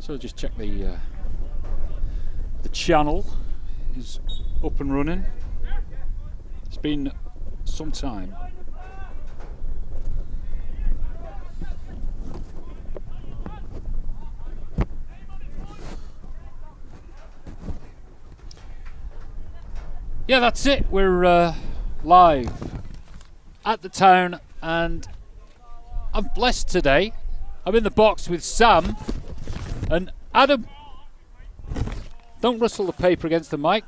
So just check the channel is up and running. It's been some time. Yeah, that's it. We're live at the town, and I'm blessed today. I'm in the box with Sam and Adam. Don't rustle the paper against the mic.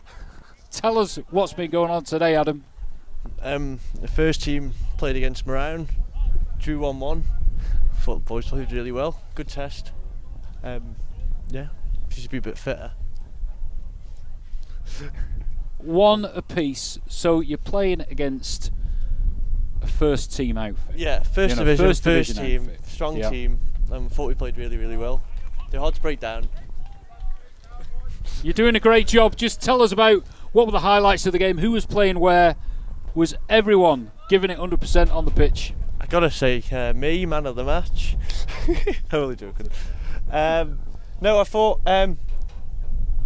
Tell us what's been going on today, Adam. The first team played against Marown, drew 1-1. Thought the boys played really well. Good test. Yeah, should be a bit fitter. One apiece, so you're playing against a first team outfit. Yeah, first division, first team, outfit. Strong team. Thought we played really, really well. They're hard to break down. You're doing a great job. Just tell us about what were the highlights of the game, who was playing where, was everyone giving it 100% on the pitch? I gotta say, me, man of the match. I'm only joking. No, I thought that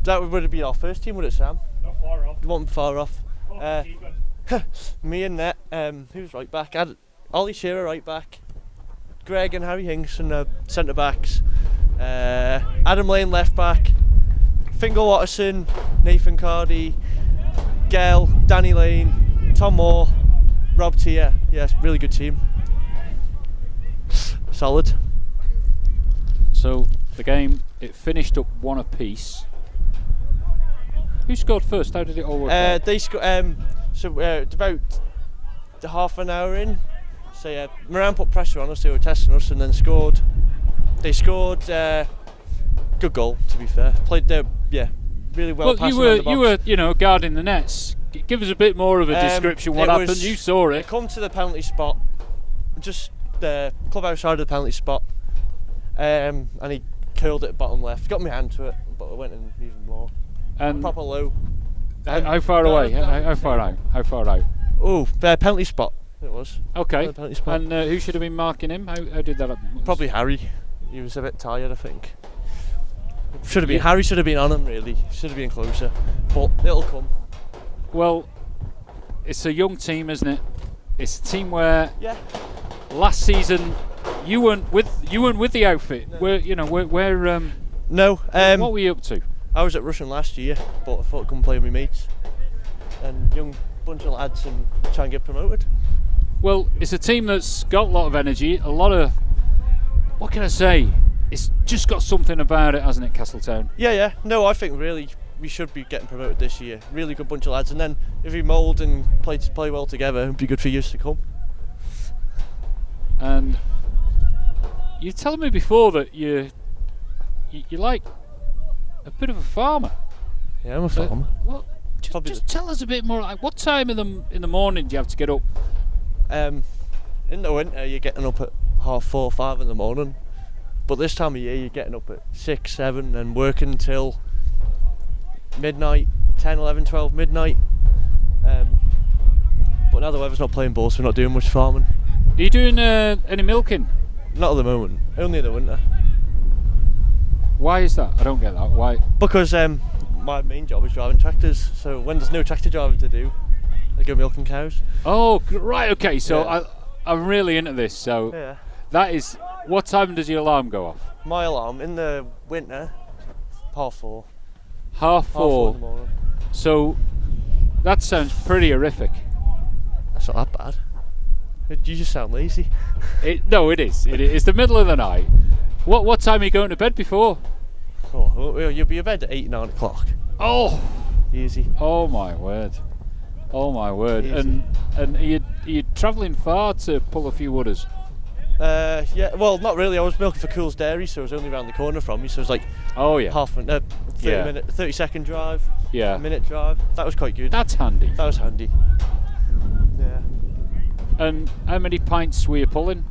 would have been our first team, would it, Sam? Not far off. You weren't far off. Me and Net, who's right back? Ollie Shearer right back. Greg and Harry Hinkson centre backs. Adam Lane left back. Fingal Watterson, Nathan Cardy, Gail, Danny Lane, Tom Moore, Rob Tier. Yes, really good team. Solid. So the game, it finished up one apiece. Who scored first? How did it all work out? They scored. About half an hour in, so Marown put pressure on us. They were testing us, and then scored. They scored. Good goal, to be fair. Played really well. Well, you were, guarding the nets. Give us a bit more of a description. What happened? You saw it. They come to the penalty spot, just the club outside of the penalty spot, and he curled it bottom left. Got my hand to it, but I went in even more. And proper low. How far away? How far out? How far out? Oh, penalty spot. It was. Okay. Penalty spot. And who should have been marking him? How did that happen? Probably Harry. He was a bit tired, I think. Should have been. Harry should have been on him, really. Should have been closer. But it'll come. Well, it's a young team, isn't it? It's a team where last season you weren't with the outfit. No. No. What were you up to? I was at Russian last year, but I thought I'd come play with my mates and young bunch of lads and try and get promoted. Well, it's a team that's got a lot of energy, a lot of, what can I say? It's just got something about it, hasn't it, Castletown? Yeah. No, I think really we should be getting promoted this year. Really good bunch of lads, and then if we mould and play well together, it'd be good for years to come. And you told me before that you like a bit of a farmer. Yeah, I'm a farmer. Well, just tell us a bit more. Like, what time in the morning do you have to get up? In the winter, you're getting up at 4:30, 5 in the morning. But this time of year, you're getting up at 6, 7 and working till midnight, 10, 11, 12, midnight. But now the weather's not playing ball, so we're not doing much farming. Are you doing any milking? Not at the moment, only in the winter. Why is that? I don't get that. Why? Because my main job is driving tractors, so when there's no tractor driving to do, I go milking cows. Oh, right, okay, so I'm really into this, so that is, what time does your alarm go off? My alarm, in the winter, 4:30. 4:30? in the morning. So, that sounds pretty horrific. That's not that bad. You just sound lazy. No, it is. It's the middle of the night. What time are you going to bed before? Oh, you'll be in bed at 8, 9 o'clock. Oh! Easy. Oh my word. Oh my word. Easy. And are you travelling far to pull a few wooders? Yeah, well, not really. I was milking for Cool's Dairy, so it was only around the corner from me, so it was like 30-second drive, a minute drive. That was quite good. That's handy. That was handy. Yeah. And how many pints were you pulling?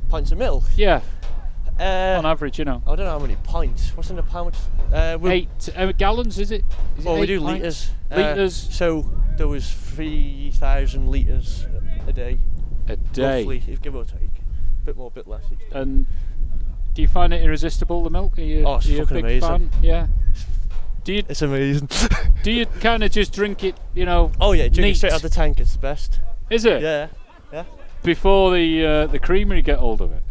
Pints of milk? Yeah. On average, I don't know how many pints. What's in a pound? 8 gallons, is it? Well, we do litres. Litres. So there was 3,000 litres a day. A day? Roughly, if give or take. A bit more, a bit less each day. And Do you find it irresistible, the milk? Are you, Oh, it's are you a fucking big amazing. fan? Yeah. Do you It's amazing. do you kind of just drink it, you know? Oh yeah, drink it neat? straight out the tank. It's the best. Is it? Yeah, yeah, Before the creamery get hold of it.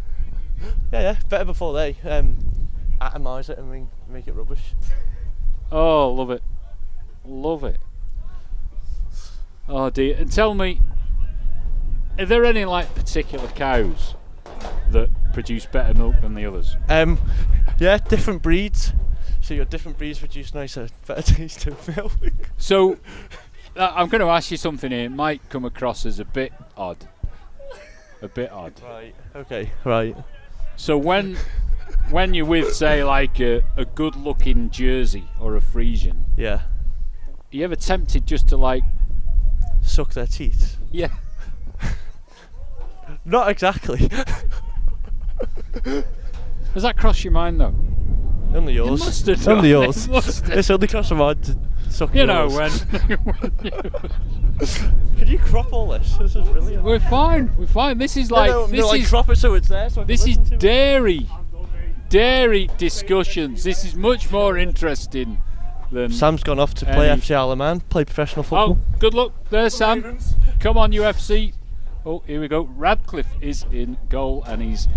yeah. Better before they atomise it and make it rubbish. Oh, love it, love it. Oh dear. And tell me, are there any like particular cows that produce better milk than the others? Yeah, different breeds. So your different breeds produce nicer, better tasting milk. So, I'm going to ask you something here. It might come across as a bit odd. A bit odd. Right. Okay. Right. So when you're with, say, like a good-looking Jersey or a Frisian, Yeah. are you ever tempted just to like? Suck their teeth. Yeah. Not exactly. Does that cross your mind though? Only yours. It must have Only done. yours. It must have. It's only crossed my mind to suck You know yours. when. Could you crop all this? This is brilliant. We're fine. We're fine. This is like like crop it so it's there. So I can this is listen to it. dairy discussions. This is much more interesting than. Sam's gone off to play Any- FC Alaman, play professional football. Oh, good luck there, Sam. Come on, UFC. Oh, here we go. Radcliffe is in goal, and he's.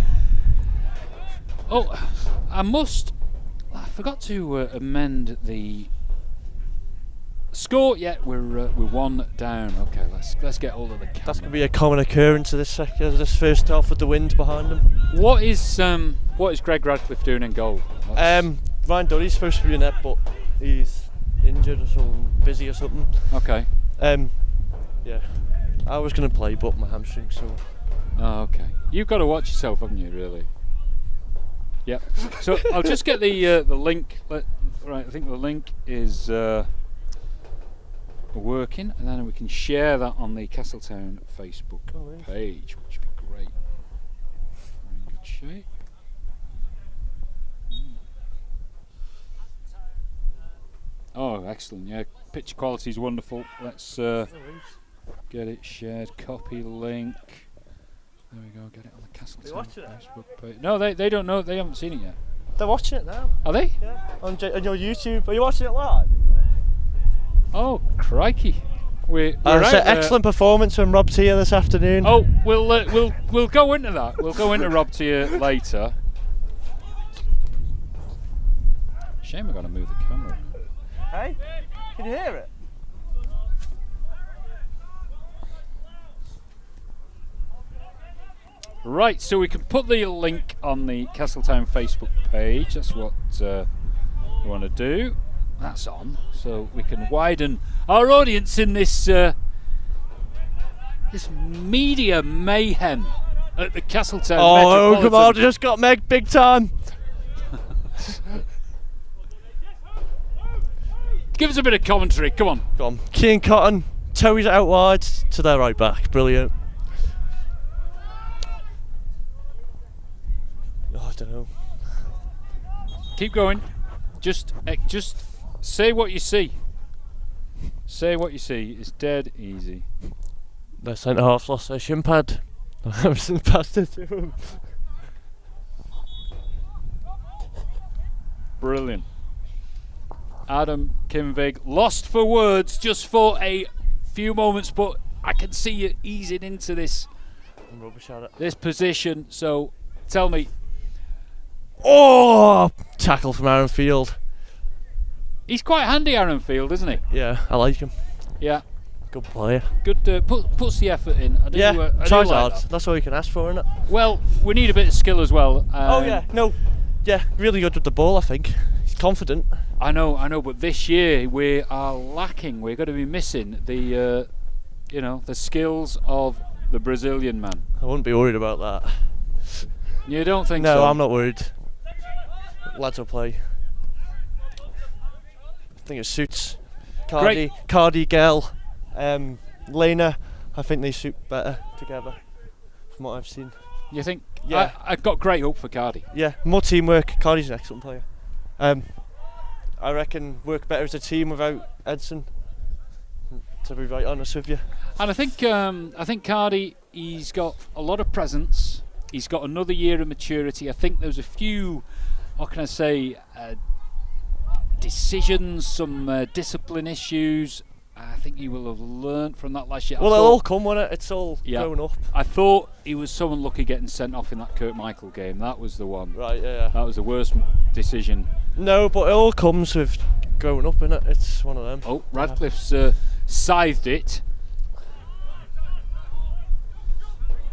Oh, I forgot to amend the score. Yeah, we're 1 down. Okay, let's get hold of the camera. That's gonna be a common occurrence of this first half with the wind behind him. What is Greg Radcliffe doing in goal? Ryan Dunny's supposed to be in net, but he's injured or something, busy or something. Okay. Yeah, I was gonna play, but my hamstring. So Oh, okay. You've got to watch yourself, haven't you? Really. Yep. So I'll just get the link. Right, I think the link is working, and then we can share that on the Castletown Facebook page, which would be great. We're in good shape. Oh, excellent! Yeah, picture quality is wonderful. Let's get it shared. Copy link. There we go. Get it on the Castletown watching it? Facebook page. No, they don't know. They haven't seen it yet. they're watching it now. Are they? Yeah, on your YouTube. Are you watching it live? Oh, crikey! We're It's out an there. excellent performance from Rob Tier this afternoon. Oh, we'll go into that. We'll go into Rob Tier later. Shame I got to move the camera. Hey, can you hear it? Right, so we can put the link on the Castletown Facebook page. That's what we want to do. That's on, so we can widen our audience in this this media mayhem at the Castletown. Oh, come on, Metropolitan. just got Meg big time. Give us a bit of commentary. Come on. Go on. Keane Cotton, toes out wide to their right back. Brilliant. Oh, I don't know. Keep going. Just say what you see. Say what you see. It's dead easy. Their centre half lost their shin pad. I was passed it to him. Brilliant. Adam Kimvig lost for words just for a few moments, but I can see you easing into this I'm rubbish at it. this position. So tell me, Oh, tackle from Aaron Field. he's quite handy, Aaron Field, isn't he? Yeah, I like him. Yeah, Good player. good. Puts the effort in. I do, Yeah, I do tries like hard. that. That's all you can ask for, isn't it? Well, we need a bit of skill as well. Oh yeah, no, yeah, really good with the ball. I think he's confident. I know, but this year we are lacking. We're going to be missing the, the skills of the Brazilian man. I wouldn't be worried about that. You don't think No, so? I'm not worried. Lads will play. I think it suits Cardi, Gell, Lena. I think they suit better together from what I've seen. You think? Yeah. I've got great hope for Cardi. Yeah, more teamwork. Cardi's an excellent player. I reckon work better as a team without Edson. To be right honest with you. And I think Cardi, he's got a lot of presence. He's got another year of maturity. I think there's a few, what can I say, decisions, some discipline issues. I think he will have learnt from that last year. Well, it'll all come, won't it? It's all growing up. I thought he was so unlucky getting sent off in that Kurt Michael game. That was the one. Right, yeah. That was the worst decision. No, but it all comes with growing up, innit? It's one of them. Oh, Radcliffe's scythed it.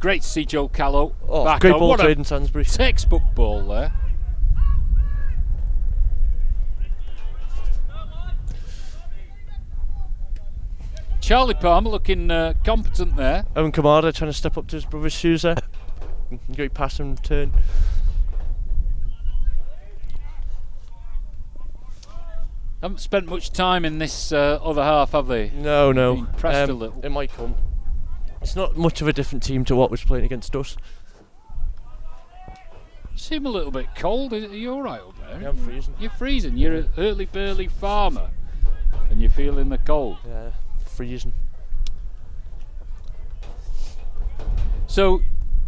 Great to see Joel Callow back great on. ball What trade a in Sainsbury. textbook ball there. Charlie Palmer looking competent there. Owen Kamada trying to step up to his brother's shoes there. Great pass and turn. Haven't spent much time in this other half, have they? No. Been pressed a little. It might come. It's not much of a different team to what was playing against us. You seem a little bit cold. Are you alright up there? Yeah, I'm freezing. You're freezing. You're an early burly farmer and you're feeling the cold. Yeah, freezing. So,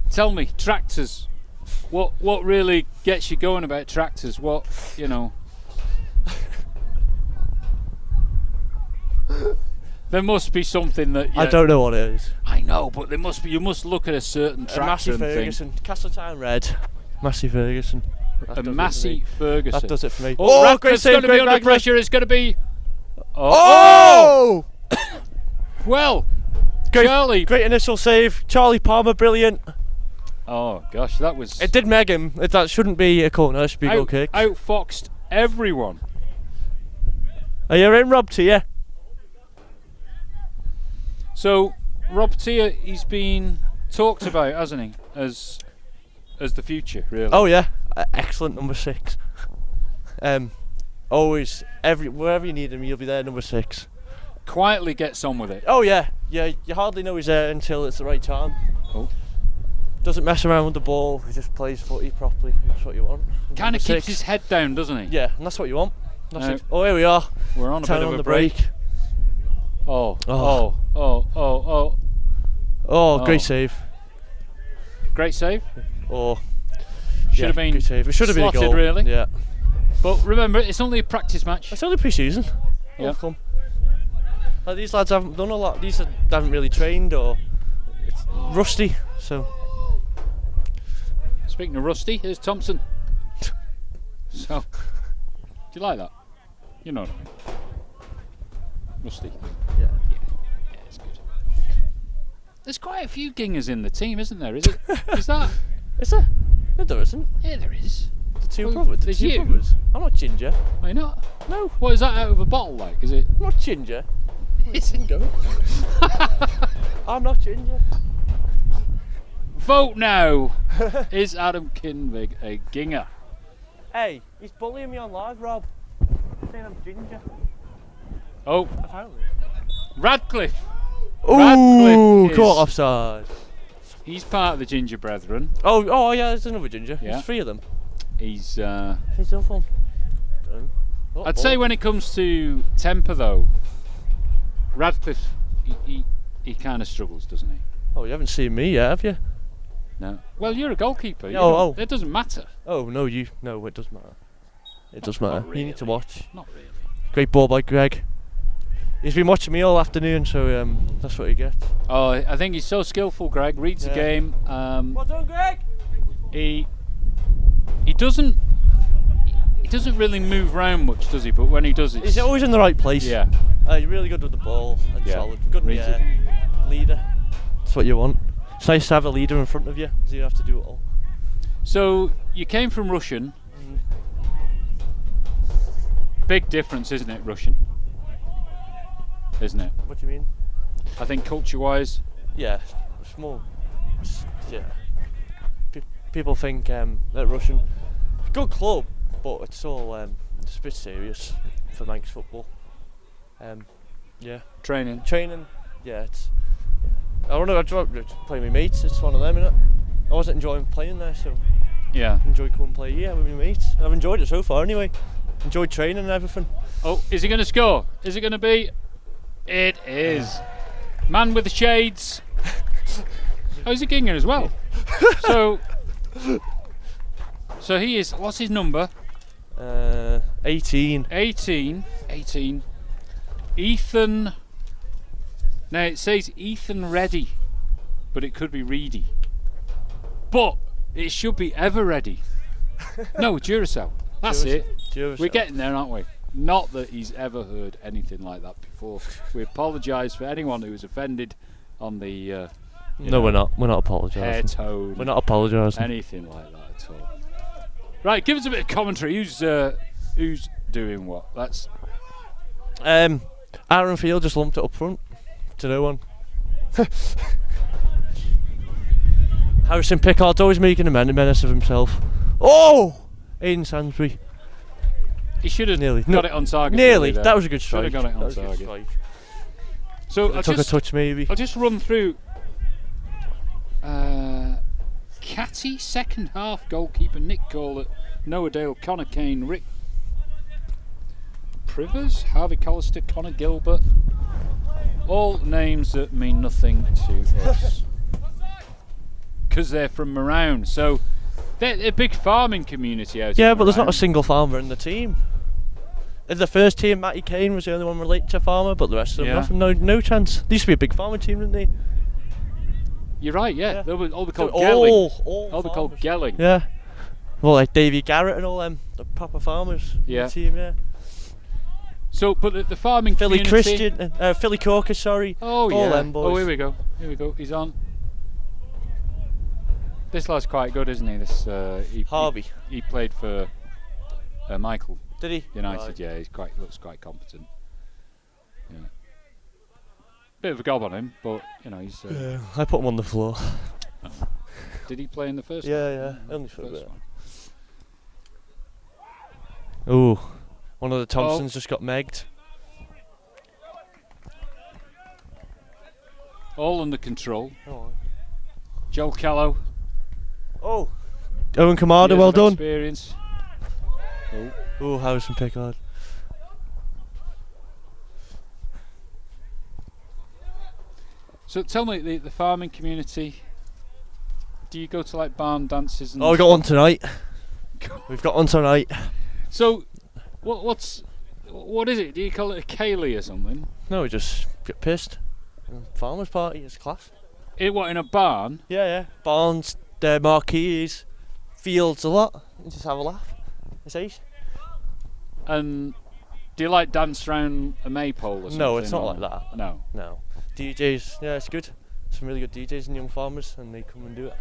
tell me, tractors. What really gets you going about tractors? What, you know? There must be something that I don't know what it is. I know, but there must be. You must look at a certain tractor Massey and Ferguson, Castletown Red. Massey Ferguson. think. A Massey Ferguson. That does it for me. Oh, great Radcliffe's save, going to be great under Radcliffe. pressure. It's going to be. Oh! Well, Great, Charlie. great initial save. Charlie Palmer, brilliant. Oh gosh, that was. It did meg him. That shouldn't be a corner. It should be a goal kick. Outfoxed everyone. Are you in, Rob Tier? So Rob Tier, he's been talked about, hasn't he, as the future, really? Oh yeah, excellent number 6. Always, wherever you need him, he'll be there. Number 6. Quietly gets on with it. Oh yeah. You hardly know he's there until it's the right time. Oh. Doesn't mess around with the ball. He just plays footy properly. That's what you want. Kind of Number keeps 6. his head down, doesn't he? Yeah, and that's what you want. That's No. it. Oh, here we are. We're on a Turn bit of on a the break. Oh. Great save. Great save. Oh, Should have been good save. It should have been a slotted, goal. really. Yeah. But remember, it's only a practice match. It's only pre-season. Yeah. Come. Like, these lads haven't done a lot. These haven't really trained or it's rusty. So. Speaking of rusty, here's Thompson. So, do you like that? You know what I mean. Rusty. Yeah. Yeah, it's good. There's quite a few gingers in the team, isn't there? Is it? Is that? Is there? No, there isn't. Yeah, there is. The two Well, brothers. The there's two you. brothers. I'm not ginger. Are you not? No, What is that out of a bottle like? Is it? I'm not ginger. Is it? Go. I'm not ginger. Vote now. Is Adam Kinvig a ginger? Hey, he's bullying me on live, Rob. Saying I'm ginger. Oh, Apparently. Radcliffe. Ooh, Radcliffe is- caught offside. He's part of the Ginger Brethren. Oh yeah, there's another ginger. Yeah. There's 3 of them. He's. He's still fun. I'd say when it comes to temper, though, Radcliffe he kind of struggles, doesn't he? Oh, you haven't seen me yet, have you? No. Well, you're a goalkeeper. You Oh, don't- It doesn't matter. Oh no, no, it does matter. It does matter. Not You need to really. watch. Not really. Great ball by Greg. He's been watching me all afternoon, so that's what you get. Oh, I think he's so skillful, Greg. Reads the Yeah. game. Well done, Greg. He doesn't really move around much, does he? But when he does, it's He's always in the right place. yeah. You're really good with the ball and Yeah. solid. Good in the Reads the air. game. Leader. That's what you want. It's nice to have a leader in front of you, so you don't have to do it all. So you came from Russian. Big difference, isn't it? Russian, isn't it? What do you mean? I think culture-wise. Yeah, it's more. Yeah. People think that Russian, good club, but it's all it's a bit serious for Manx football. Yeah. Training. Training. Yeah, it's. I don't know. I try to play with my mates. It's one of them, innit? I wasn't enjoying playing there, so Yeah. I enjoy coming and play with my mates. I've enjoyed it so far, anyway. Enjoyed training and everything. Oh, is he going to score? Is it going to be? It is. Man with the shades. Oh, he's a ginger as well. So So he is. What's his number? 18. 18. Ethan. Now it says Ethan Reddy, but it could be Reedy. But it should be Ever Ready. No, Duracell. That's it. Duracell. We're getting there, aren't we? Not that he's ever heard anything like that before. We apologise for anyone who was offended on the. No, we're not. We're not apologising. Hair tone. We're not apologising. Anything like that at all. Right, give us a bit of commentary. Who's doing what? That's. Aaron Field just lumped it up front to no one. Harrison Pickard's always making a menace of himself. Oh! Aiden Sainsbury. He should have nearly got it on target. Nearly. That was a good strike. Should have got it on target. So I took a touch maybe. I'll just run through. Catty, second half goalkeeper Nick Cole, Noah Dale, Connor Kane, Rick Privers, Harvey Collister, Connor Gilbert. All names that mean nothing to us. Because they're from Marown. So they're a big farming community out here. Yeah, but there's not a single farmer in the team. In the first team, Matty Kane was the only one related to farmer, but the rest of them, nothing, no chance. They used to be a big farming team, didn't they? You're right, yeah. They were all called Gelling. All the called Gelling. Yeah. Well, like Davy Garrett and all them, the proper farmers in the team, yeah. So, but the farming Philly community... Philly Corker, sorry. Oh, all yeah. them boys. Oh, here we go. He's on. This lad's quite good, isn't he? This Harvey. He played for Michael. Did he? United, right. yeah. Looks quite competent. Yeah. Bit of a gob on him, but he's. Yeah, I put him on the floor. Oh. Did he play in the first? Yeah, only for a bit. One. Ooh, one of the Thompsons just got megged. All under control. Oh. Joel Callow. Oh, Owen Kamada, well done. Experience. Oh, Harrison Pickard. So tell me, the farming community. Do you go to like barn dances? And we got one tonight. We've got one tonight. So, what is it? Do you call it a ceilidh or something? No, we just get pissed. Farmers' party is class. In a barn? Yeah. Barns, marquees, fields, a lot. And just have a laugh. It's ace. And do you like dance around a maypole or something? No, it's not like that. No. DJs, yeah, it's good. Some really good DJs and young farmers, and they come and do it.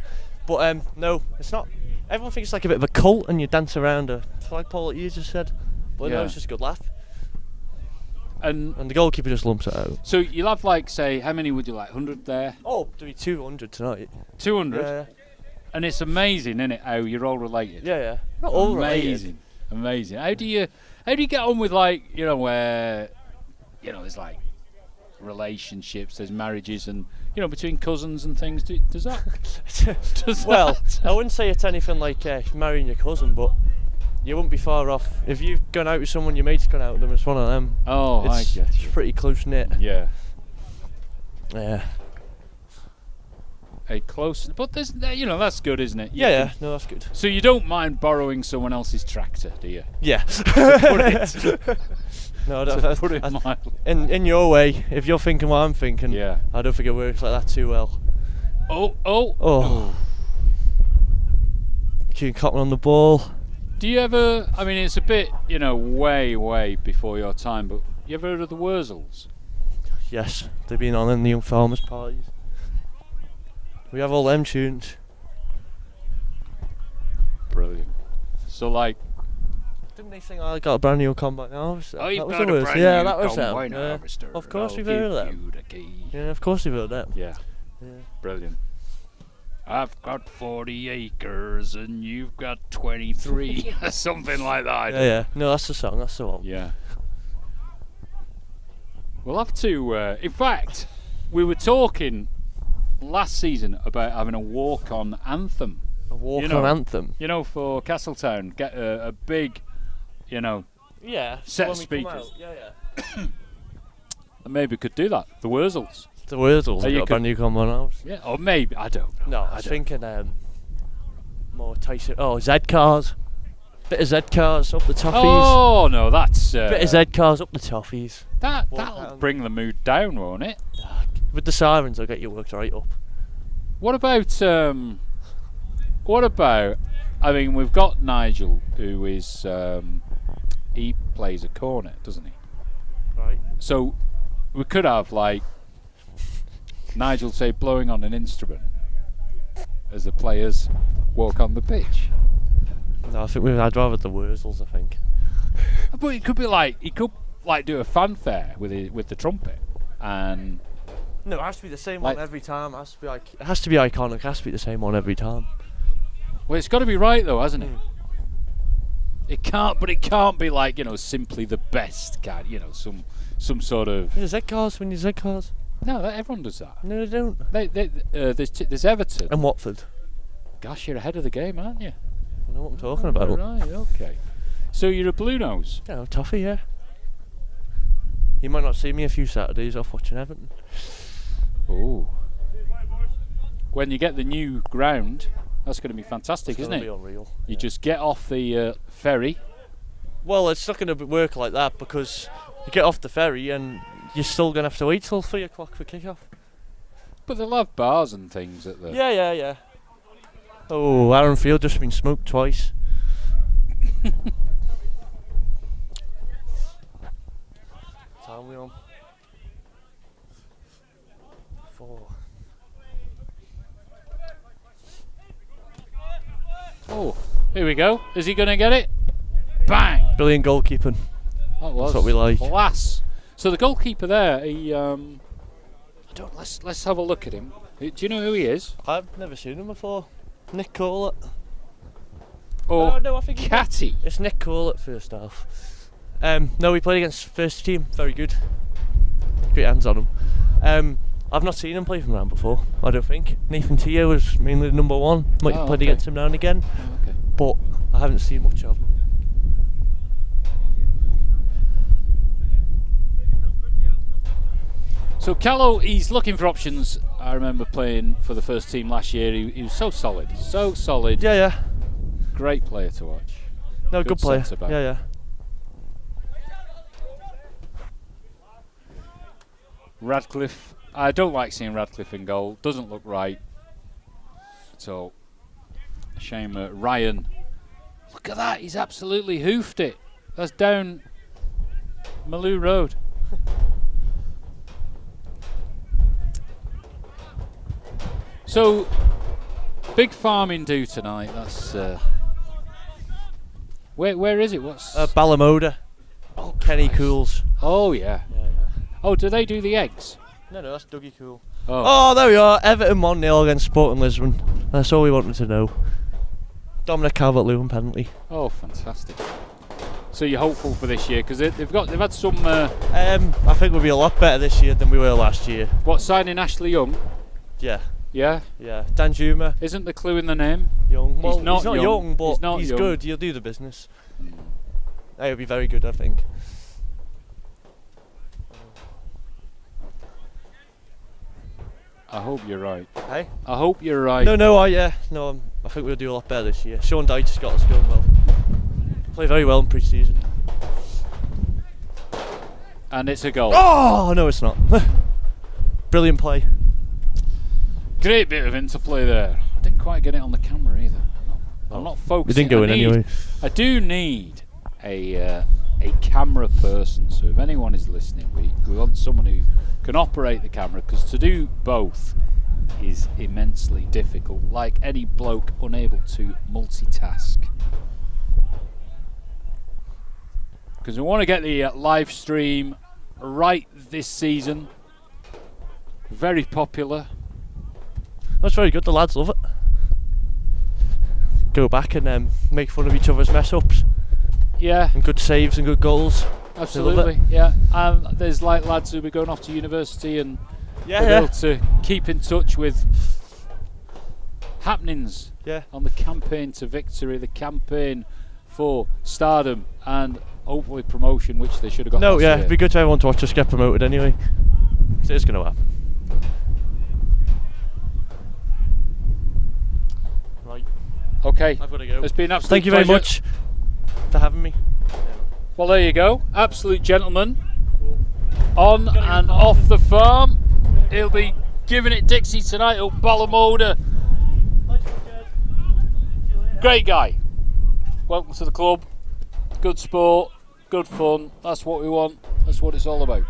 But no, it's not. Everyone thinks it's like a bit of a cult, and you dance around a flagpole, like you just said. But no, it's just a good laugh. And the goalkeeper just lumps it out. So you'll have like, say, how many would you like? 100 there? Oh, there'll be 200 tonight. 200? Yeah. And it's amazing, isn't it, how you're all related? Yeah. Not all related. Amazing. How do you get on with, like, where there's like relationships, there's marriages, and between cousins and things. Does that? Well, I wouldn't say it's anything like marrying your cousin, but you wouldn't be far off. If you've gone out with someone, your mate's gone out with them. It's one of them. Oh, I get you. It's pretty close knit. Yeah. Yeah. A close, but there's that's good, isn't it? Yeah. No, that's good. So you don't mind borrowing someone else's tractor, do you? Yeah. No, put it mildly. In your way, if you're thinking what I'm thinking, yeah, I don't think it works like that too well. Oh. Keane Cotton on the ball. Do you ever? I mean, it's a bit, way before your time, but you ever heard of the Wurzels? Yes, they've been on in the young farmers' parties. We have all them tunes. Brilliant. So, like, didn't they sing "I got a brand new combine harvester"? You've got a brand new combine harvester. Of course we've heard of that. Yeah, of course we've heard that. Yeah. Brilliant. I've got 40 acres and you've got 23, something like that. Yeah. No, that's the song. That's the one. Yeah. We'll have to. In fact, we were talking last season about having a walk-on anthem. A walk-on anthem? For Castletown. Get a big, set speakers. Yeah. And maybe we could do that. The Wurzels. The Wurzels. Got a brand new combine house. Yeah, or maybe, I don't know. No, I was thinking more Tyson. Oh, Z cars. Bit of Z cars up the toffees. Oh no, that's Bit of Z cars up the toffees. That'll bring the mood down, won't it? With the sirens, I'll get you worked right up. What about? I mean, we've got Nigel, who is he plays a cornet, doesn't he? Right. So we could have like Nigel say blowing on an instrument as the players walk on the pitch. No, I think I'd rather the Wurzels, I think. But it could be like he could like do a fanfare with the trumpet, and no, it has to be the same like, one every time. It has to be iconic. It has to be the same one every time. Well, it's got to be right though, hasn't it? It can't be like, you know, simply the best, you know, some sort of. There's Z cars when you Z cars. No, everyone does that. No, they don't. There's Everton and Watford. Gosh, you're ahead of the game, aren't you? I know what I'm talking about. Right, okay. So you're a Blue Nose. Yeah, I'm toffee, yeah. You might not see me a few Saturdays off watching Everton. Oh. When you get the new ground, that's going to be fantastic, isn't it? It's going to be unreal. You just get off the ferry. Well, it's not going to work like that because you get off the ferry and you're still going to have to wait till 3 o'clock for kick-off. But they'll have bars and things at the... Yeah. Oh, Aaron Field just been smoked twice. Time we on? 4. Oh, here we go. Is he going to get it? Bang! Brilliant goalkeeping. That was That's what we like. class. So the goalkeeper there, let's have a look at him. Do you know who he is? I've never seen him before. Nick Collett. Or no, I think Catty? it's Nick Collett first half. No, we played against first team. Very good. Great hands on him. I've not seen him play from around before. I don't think. Nathan Tia was mainly the number one. Might have played against him now and again. Oh, okay. But I haven't seen much of him. So Callow, he's looking for options. I remember playing for the first team last year. He was so solid. So solid. Yeah. Great player to watch. No, good player. centre back. Yeah. Radcliffe. I don't like seeing Radcliffe in goal. Doesn't look right. So, shame. Ryan. Look at that. He's absolutely hoofed it. That's down Maloo Road. So, big farming do tonight. That's where is it? What's Balamoda. Oh, Kenny Christ. Cools. Oh yeah. Oh, do they do the eggs? No, that's Dougie Cool. Oh, There we are. Everton 1-0 against Sporting Lisbon. That's all we wanted to know. Dominic Calvert-Lewin penalty. Oh, fantastic. So you're hopeful for this year because they've had some. I think we'll be a lot better this year than we were last year. What, signing Ashley Young? Yeah. Yeah. Dan Juma. Isn't the clue in the name? Young. Well, He's not young, but he's he's young. good. He'll do the business. He'll be very good, I think. I hope you're right. Hey? I hope you're right. No, I think we'll do a lot better this year. Sean Dyche's got us going well. Play very well in pre-season. And it's a goal. Oh, no, it's not. Brilliant play. Great bit of interplay there. I didn't quite get it on the camera either. I'm not focusing. We didn't go in anyway. I do need a camera person. So if anyone is listening, we want someone who can operate the camera, because to do both is immensely difficult. Like any bloke unable to multitask. Because we want to get the live stream right this season. Very popular. That's very good. The lads love it. Go back and make fun of each other's mess ups. Yeah. And good saves and good goals. Absolutely. Yeah. And there's like lads who'll be going off to university and be able to keep in touch with happenings on the campaign to victory, the campaign for stardom and hopefully promotion, which they should have got. No, last year. it'd be good for everyone to watch us get promoted anyway. So it's going to happen. Right. Okay. I've got to go. It's been an absolute Thank you very pleasure. much for having me. Well, there you go. Absolute gentleman. Cool. On and off the farm. He'll be giving it Dixie tonight up Ballamoda. Great guy. Welcome to the club. Good sport, good fun. That's what we want. That's what it's all about.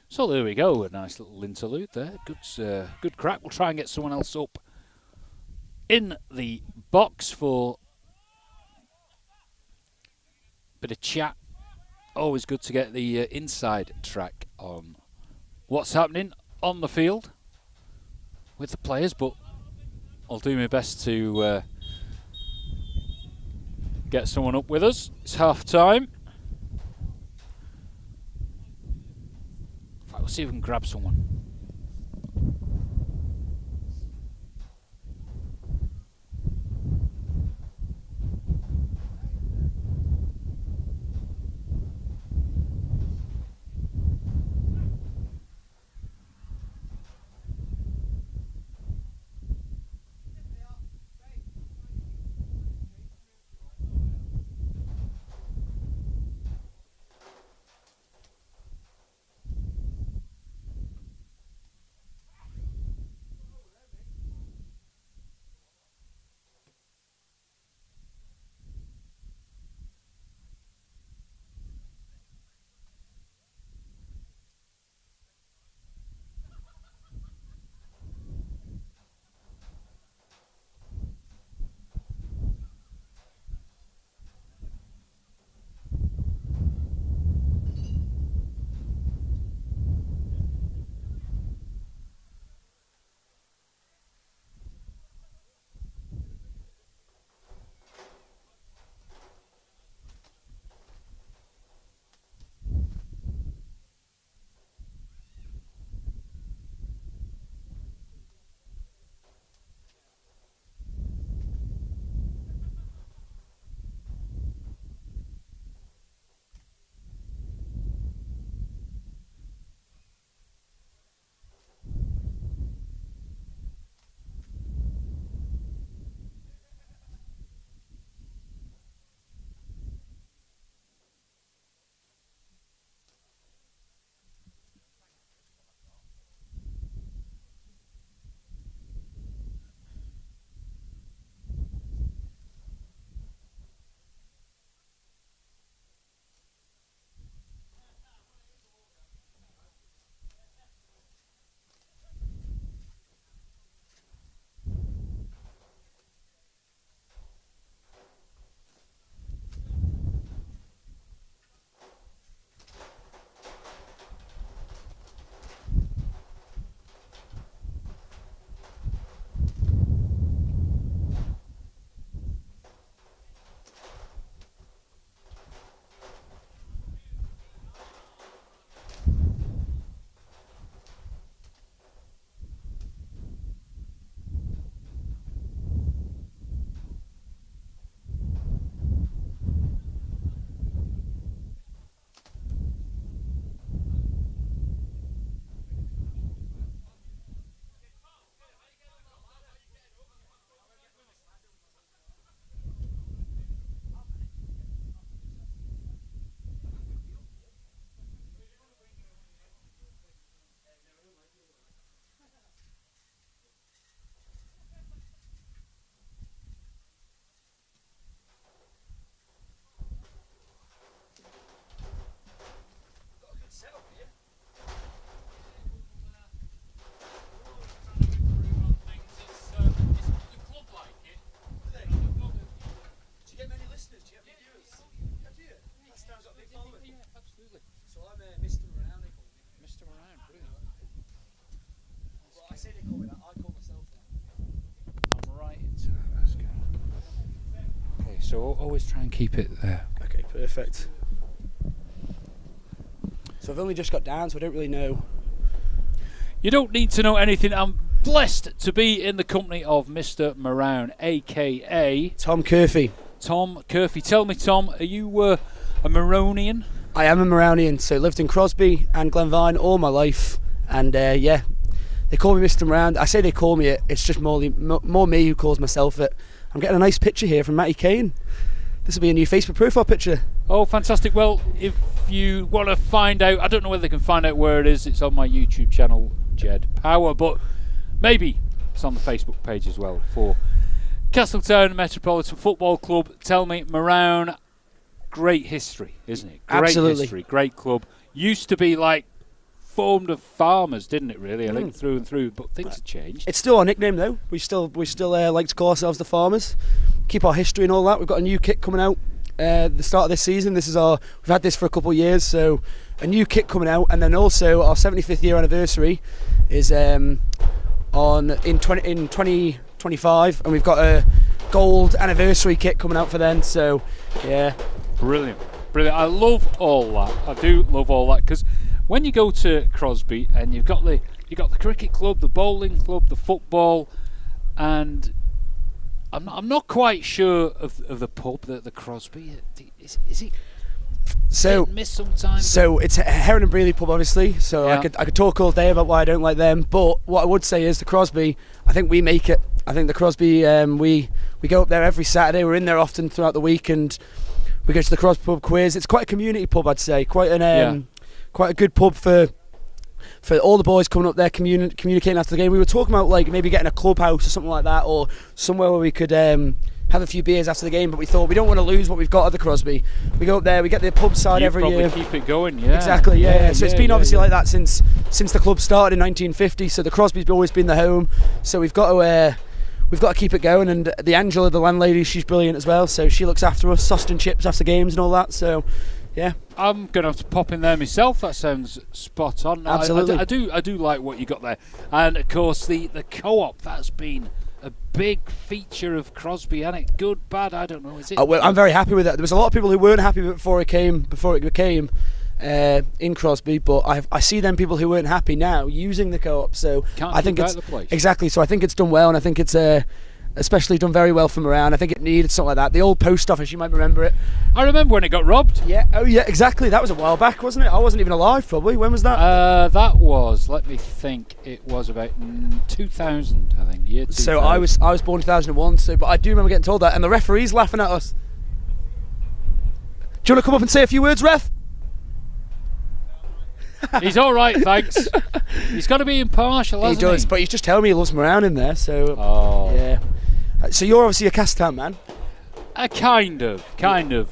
So there we go, a nice little interlude there. Good crack. We'll try and get someone else up in the box for a bit of chat. Always good to get the inside track on what's happening on the field with the players, but I'll do my best to get someone up with us. It's half time. We'll see if we can grab someone. So always try and keep it there. Okay, perfect. So I've only just got down, so I don't really know. You don't need to know anything. I'm blessed to be in the company of Mr. Marown, aka Tom Curfey. Tom Curfey. Tell me, Tom, are you a Maronian? I am a Marownian, so lived in Crosby and Glenvine all my life, and yeah, they call me Mr. Marown. I say they call me it, it's just more me who calls myself it. I'm getting a nice picture here from Matty Kane. This will be a new Facebook profile picture. Oh, fantastic. Well, if you want to find out, I don't know whether they can find out where it is. It's on my YouTube channel, Jed Power, but maybe it's on the Facebook page as well for Castletown Metropolitan Football Club. Tell me, Marown, great history, isn't it? Great Absolutely. history, great club. Used to be like formed of farmers, didn't it? Really, I think through and through. But things have changed. It's still our nickname though. We still like to call ourselves the Farmers. Keep our history and all that. We've got a new kit coming out the start of this season. We've had this for a couple of years, so a new kit coming out, and then also our 75th year anniversary is in 2025, and we've got a gold anniversary kit coming out for then. So yeah, Brilliant. I love all that. I do love all that, because when you go to Crosby and you've got the cricket club, the bowling club, the football, and I'm not quite sure of the pub, the Crosby. Is it? So hit and miss sometimes. So it's a Heron and Brealey pub, obviously. So Yeah. I could talk all day about why I don't like them. But what I would say is the Crosby, I think we make it. I think the Crosby, we go up there every Saturday. We're in there often throughout the week, and we go to the Crosby pub quiz. It's quite a community pub, I'd say. Quite a good pub for all the boys coming up there communicating after the game. We were talking about like maybe getting a clubhouse or something like that, or somewhere where we could have a few beers after the game, but we thought we don't want to lose what we've got at the Crosby. We go up there, we get the pub side you every probably year. keep it going, yeah. Exactly, yeah. So it's been obviously like that since the club started in 1950. So the Crosby's always been the home. So we've got to keep it going. And the Angela, the landlady, she's brilliant as well. So she looks after us, sausage and chips after games and all that. So yeah, I'm gonna have to pop in there myself. That sounds spot on. Absolutely. I do like what you got there, and of course the co-op, that's been a big feature of Crosby, and it good, bad, I don't know. Is it? well, I'm very happy with it. There was a lot of people who weren't happy with it before it became in Crosby, but I see them people who weren't happy now using the co-op. So Can't I think keep it's out the place. exactly. So I think it's done well, and I think it's especially done very well from around. I think it needed something like that. The old post office, you might remember it. I remember when it got robbed. Yeah. Oh yeah, exactly. That was a while back, wasn't it? I wasn't even alive probably. When was that? That was, let me think, it was about 2000, I think, year 2000. So I was born 2001. So, but I do remember getting told that, and the referee's laughing at us. Do you want to come up and say a few words, ref? He's all right, thanks. He's got to be impartial, He hasn't does, but he's just telling me he loves Marown in there. So Oh. yeah. So you're obviously a Castletown man. Kind of,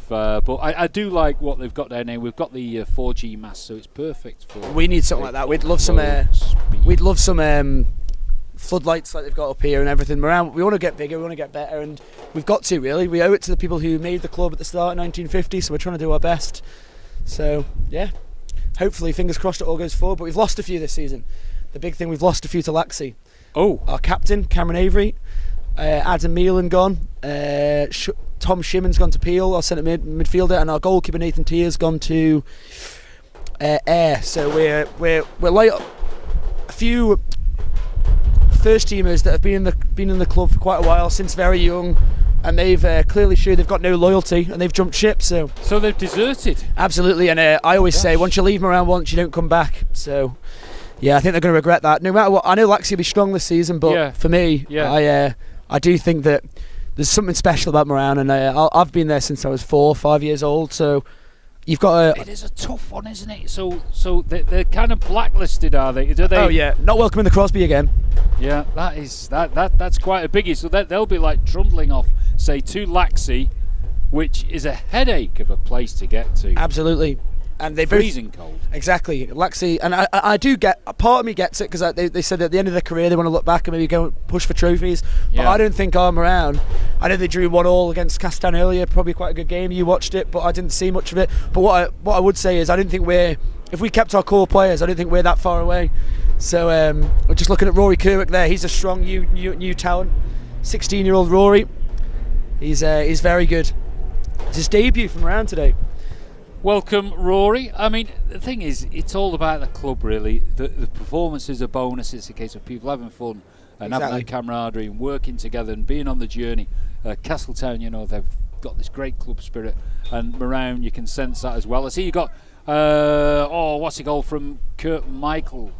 but I do like what they've got down there. We've got the 4G mast, so it's perfect for. We need something like that. We'd love some. We'd love some floodlights like they've got up here and everything. Marown, we want to get bigger. We want to get better, and we've got to really. We owe it to the people who made the club at the start in 1950. So we're trying to do our best. So yeah, hopefully, fingers crossed, it all goes forward. But we've lost a few this season. The big thing, we've lost a few to Laxey. Oh, Our captain, Cameron Avery. Adam Meelan gone. Tom Shimmon's gone to Peel, our centre midfielder, and our goalkeeper Nathan Tier's gone to Ayr. So we're like a few first teamers that have been in the club for quite a while, since very young, and they've clearly showed they've got no loyalty and they've jumped ship. So they've deserted. absolutely, and I always say once you leave them around once, you don't come back. So yeah, I think they're going to regret that. No matter what, I know Laxey will be strong this season, but for me, I do think that there's something special about Marown, and I've been there since I was 4 or 5 years old. So you've got It is a tough one, isn't it? So they're kind of blacklisted, are they? Do they? Oh yeah, not welcoming the Crosby again. Yeah, that's quite a biggie. So they'll be like trundling off, say, to Laxey, which is a headache of a place to get to. Absolutely, and they Freezing cold. Exactly, Laxey, and I do get, a part of me gets it, because they said at the end of their career they want to look back and maybe go and push for trophies. But Yeah. I don't think I'm around. I know they drew 1-1 against Castan earlier, probably quite a good game. You watched it, but I didn't see much of it. But what I would say is I don't think if we kept our core players, I don't think we're that far away. So we're just looking at Rory Kerwick there. He's a strong new talent, 16-year-old Rory. He's very good. It's his debut from around today. Welcome, Rory. I mean, the thing is, it's all about the club, really. The performance is a bonus. It's a case of people having fun and having that camaraderie and working together and being on the journey. Castletown, they've got this great club spirit, and Marown, you can sense that as well. I see you got what's he called from Kurt Michael.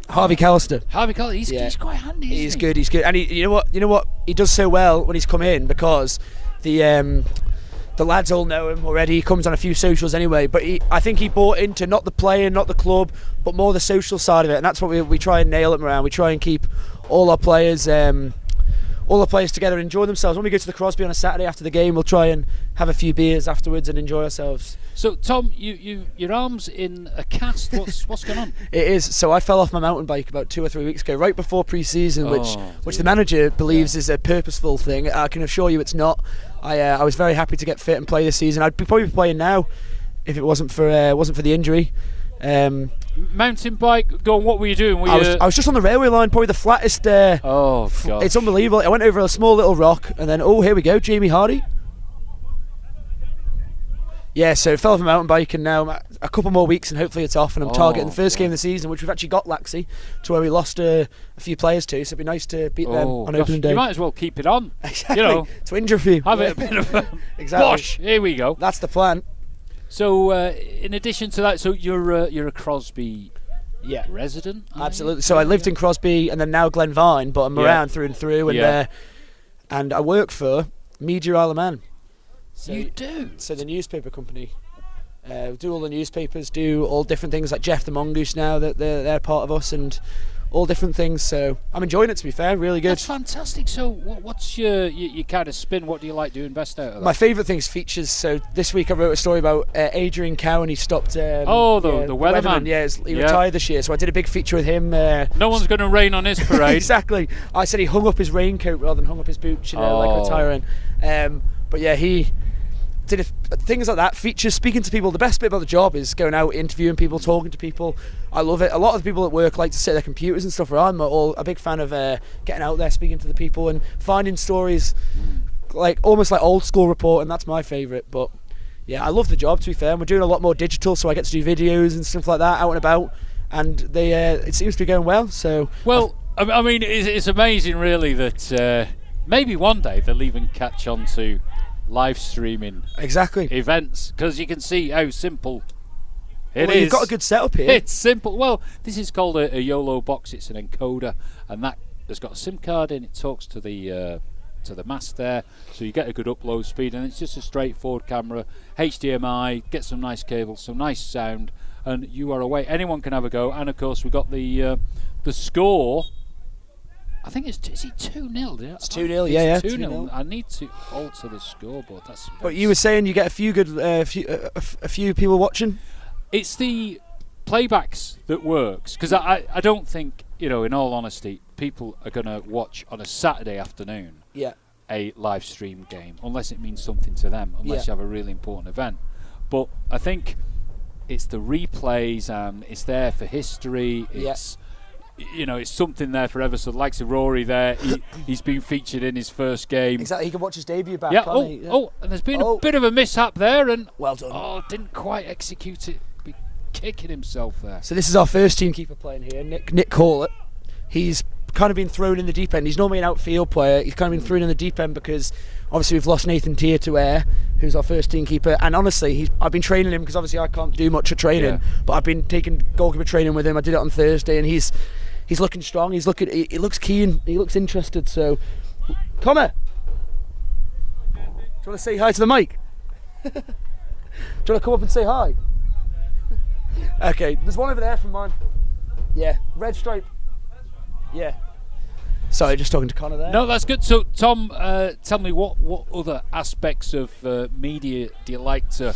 Harvey Callister. Harvey Callister, he's quite handy. He's good. He's good, and you know what? He does so well when he's come in because the lads all know him already. He comes on a few socials anyway, but I think he bought into not the player, not the club, but more the social side of it, and that's what we try and nail it around. We try and keep all our players together and enjoy themselves. When we go to the Crosby on a Saturday after the game, we'll try and have a few beers afterwards and enjoy ourselves. So Tom, your arm's in a cast. What's going on? It is. So I fell off my mountain bike about 2 or 3 weeks ago, right before pre-season, which the manager believes is a purposeful thing. I can assure you it's not. I was very happy to get fit and play this season. I'd probably be playing now if it wasn't for the injury. Mountain bike. Go on. What were you doing? I was just on the railway line, probably the flattest. Oh God! It's unbelievable. I went over a small little rock, and then here we go, Jamie Hardy. Yeah, so fell off a mountain bike, and now a couple more weeks, and hopefully it's off. And I'm targeting the first game of the season, which we've actually got Laxey, to where we lost a few players to. So it'd be nice to beat them on opening day. You might as well keep it on. Exactly. You know, to injure a few. Have it a bit of a exactly. Bosh. Here we go. That's the plan. So in addition to that, so you're a Crosby resident? Absolutely. So I lived in Crosby and then now Glenvine, but I'm around through and through, and I work for Media Isle of Man. So, you do? So the newspaper company. Do all the newspapers, do all different things like Jeff the Mongoose now, that they're part of us, and all different things. So I'm enjoying it, to be fair, really good. That's fantastic. So what's your kind of spin? What do you like doing best out of that? My favourite thing is features. So this week I wrote a story about Adrian Cowan. He stopped. The weatherman. Yeah, he retired this year. So I did a big feature with him. No one's going to rain on his parade. Exactly. I said he hung up his raincoat rather than hung up his boots, like retiring. But yeah, he did things like that, features, speaking to people. The best bit about the job is going out, interviewing people, talking to people. I love it. A lot of the people at work like to sit at their computers and stuff, where I'm a big fan of getting out there, speaking to the people and finding stories, like almost like old school reporting. That's my favourite. But yeah, I love the job, to be fair. And we're doing a lot more digital, so I get to do videos and stuff like that out and about, and it seems to be going well. So I mean, it's amazing really that maybe one day they'll even catch on to live streaming events, because you can see how simple it is. You've got a good setup here. It's simple. Well, this is called a YOLO box. It's an encoder, and that has got a SIM card in. It talks to the mast there, so you get a good upload speed, and it's just a straightforward camera, HDMI, get some nice cables, some nice sound, and you are away. Anyone can have a go. And of course we've got the score. I think is it 2-0? It's 2-0, yeah. 2-0. I need to alter the scoreboard. But you were saying you get a few good, a few people watching. It's the playbacks that works, because I don't think, in all honesty, people are going to watch on a Saturday afternoon a live stream game unless it means something to them, unless you have a really important event. But I think it's the replays, and it's there for history. It's it's something there forever. So the likes of Rory there, he's been featured in his first game. Exactly, he can watch his debut back. Yeah. And there's been a bit of a mishap there, and well done. Didn't quite execute it. Be kicking himself there. So this is our first team keeper playing here, Nick Corlett. He's kind of been thrown in the deep end. He's normally an outfield player. He's kind of been thrown in the deep end because obviously we've lost Nathan Tier to Air, who's our first team keeper. And honestly, I've been training him because obviously I can't do much of training, but I've been taking goalkeeper training with him. I did it on Thursday, and he's looking strong. He looks keen. He looks interested. So, Connor, do you want to say hi to the mic? Do you want to come up and say hi? Okay, there's one over there from mine. Yeah, red stripe. Yeah. Sorry, just talking to Connor there. No, that's good. So, Tom, tell me what other aspects of media do you like to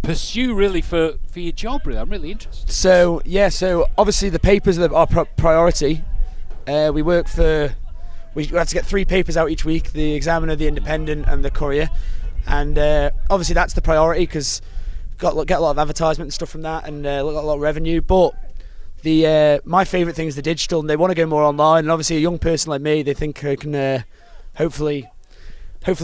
pursue really for your job? Really, I'm really interested. So obviously the papers are our priority. We have to get 3 papers out each week: the Examiner, the Independent, and the Courier. And obviously that's the priority because get a lot of advertisement and stuff from that, and got a lot of revenue. But my favourite thing is the digital, and they want to go more online. And obviously a young person like me, they think I can hopefully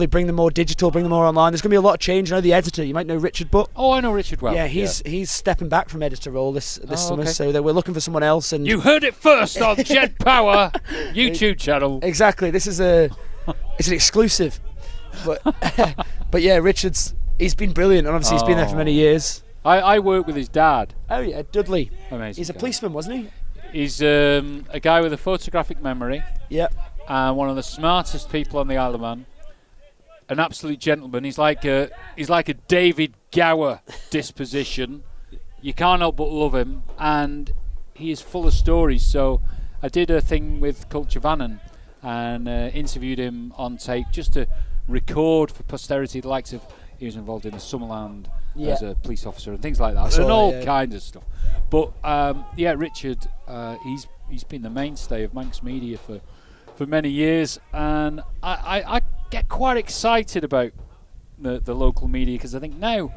bring them more digital, bring them more online. There's going to be a lot of change. I know the editor, you might know Richard Butt. Oh, I know Richard well. Yeah, he's stepping back from editor role this summer, so we're looking for someone else. And you heard it first on Jed Power YouTube channel. Exactly, it's an exclusive. But But yeah, he's been brilliant, and obviously he's been there for many years. I work with his dad. Oh yeah, Dudley. Amazing. He's a policeman, wasn't he? He's a guy with a photographic memory. Yeah. And one of the smartest people on the Isle of Man. An absolute gentleman. He's like a David Gower disposition. You can't help but love him, and he is full of stories. So I did a thing with Culture Vannon and interviewed him on tape just to record for posterity the likes of he was involved in the Summerland as a police officer and things like that, and all kinds of stuff. But Richard, he's been the mainstay of Manx media for many years, and I get quite excited about the local media, because I think now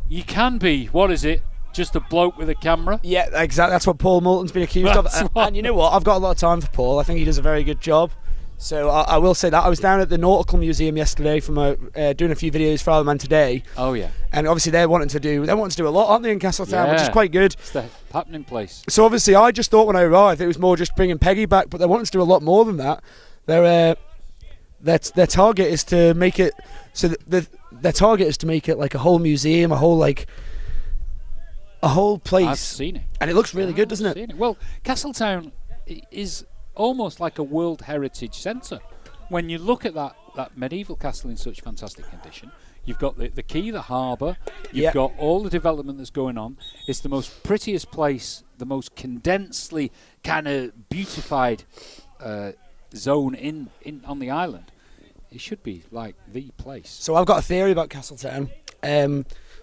you can be, what is it, just a bloke with a camera? Yeah, exactly. That's what Paul Moulton's been accused of. And you know what? I've got a lot of time for Paul. I think he does a very good job. So I will say that. I was down at the Nautical Museum yesterday from doing a few videos for Isle of Man Today. Oh yeah. And obviously they're wanting to do a lot, aren't they, in Castletown, which is quite good. It's the happening place. So obviously I just thought when I arrived it was more just bringing Peggy back, but they're wanting to do a lot more than that. Their target is to make it so their target is to make it like a whole museum, a whole place. I've seen it, and it looks really good, doesn't it? Well, Castletown is almost like a World Heritage Centre. When you look at that medieval castle in such fantastic condition, you've got the quay, the harbour, you've got all the development that's going on. It's the most prettiest place, the most condensedly kind of beautified zone in on the island. It should be like the place. So I've got a theory about Castletown.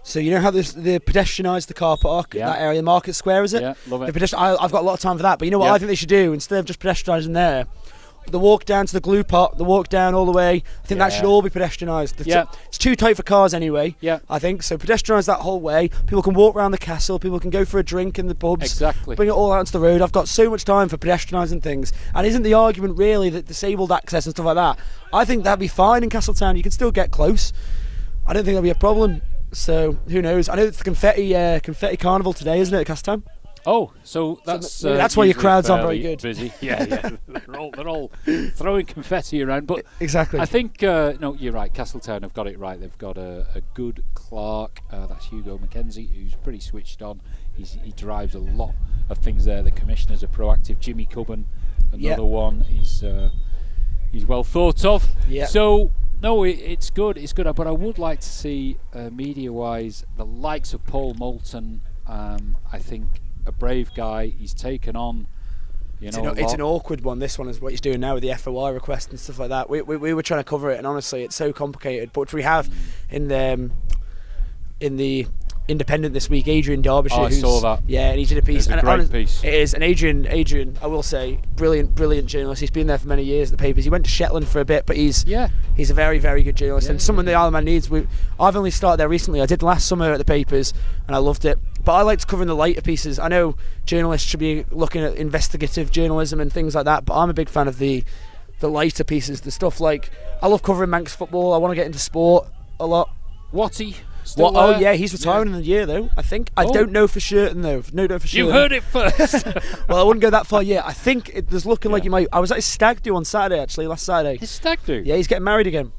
So you know how they pedestrianised the car park, that area, Market Square, is it? Yeah, love it. I've got a lot of time for that, but you know what I think they should do? Instead of just pedestrianising there, the walk down to the glue pot, the walk down all the way, I think that should all be pedestrianised. It's too tight for cars anyway, I think, so pedestrianise that whole way. People can walk around the castle, people can go for a drink in the pubs, exactly. Bring it all out onto the road. I've got so much time for pedestrianising things, and isn't the argument really that disabled access and stuff like that? I think that'd be fine in Castletown. You can still get close. I don't think that'll be a problem. So who knows? I know it's the confetti carnival today, isn't it, at Castletown? Oh, so that's why your crowds aren't very good. Busy, yeah. they're all throwing confetti around, but exactly. I think no, you're right. Castletown have got it right. They've got a good clerk. That's Hugo Mackenzie, who's pretty switched on. He drives a lot of things there. The commissioners are proactive. Jimmy Cubban, another one. He's well thought of. Yeah. So. No, it's good. It's good. But I would like to see, media-wise, the likes of Paul Moulton. I think a brave guy. He's taken on. It's an awkward one. This one is what he's doing now with the FOI request and stuff like that. We were trying to cover it, and honestly, it's so complicated. But we have in the Independent this week, Adrian Derbyshire. I saw that. Yeah, and he did a piece. It's a great piece. It is. And Adrian, I will say, brilliant journalist. He's been there for many years at the papers. He went to Shetland for a bit, but he's a very, very good journalist, and someone the Isle of Man needs. I've only started there recently. I did last summer at the papers, and I loved it. But I liked covering the lighter pieces. I know journalists should be looking at investigative journalism and things like that, but I'm a big fan of the lighter pieces, the stuff like I love covering Manx football. I want to get into sport a lot. Watty. Oh yeah, he's retiring in a year though, I think. I don't know for certain though. No, for sure. You heard it first. Well, I wouldn't go that far yet. I think there's looking like he might. I was at his stag do on Saturday, actually, last Saturday. His stag do? Yeah, he's getting married again.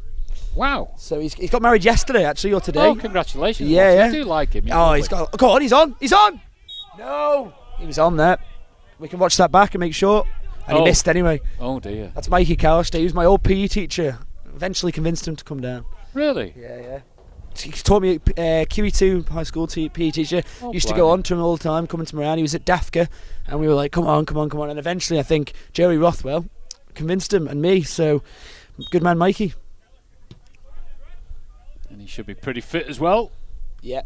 Wow. So he's got married yesterday, actually, or today. Oh, congratulations. Yeah. I do like him. He's got. Go on, he's on. No, he was on there. We can watch that back and make sure. And he missed anyway. Oh dear. That's Mikey Callister. He was my old PE teacher. Eventually convinced him to come down. Really? Yeah. He taught me QE2 high school PE teacher. Used to go on to him all the time, coming to Marown. He was at DAFCA, and we were like, come on. And eventually, I think Jerry Rothwell convinced him and me. So, good man, Mikey. And he should be pretty fit as well. Yeah.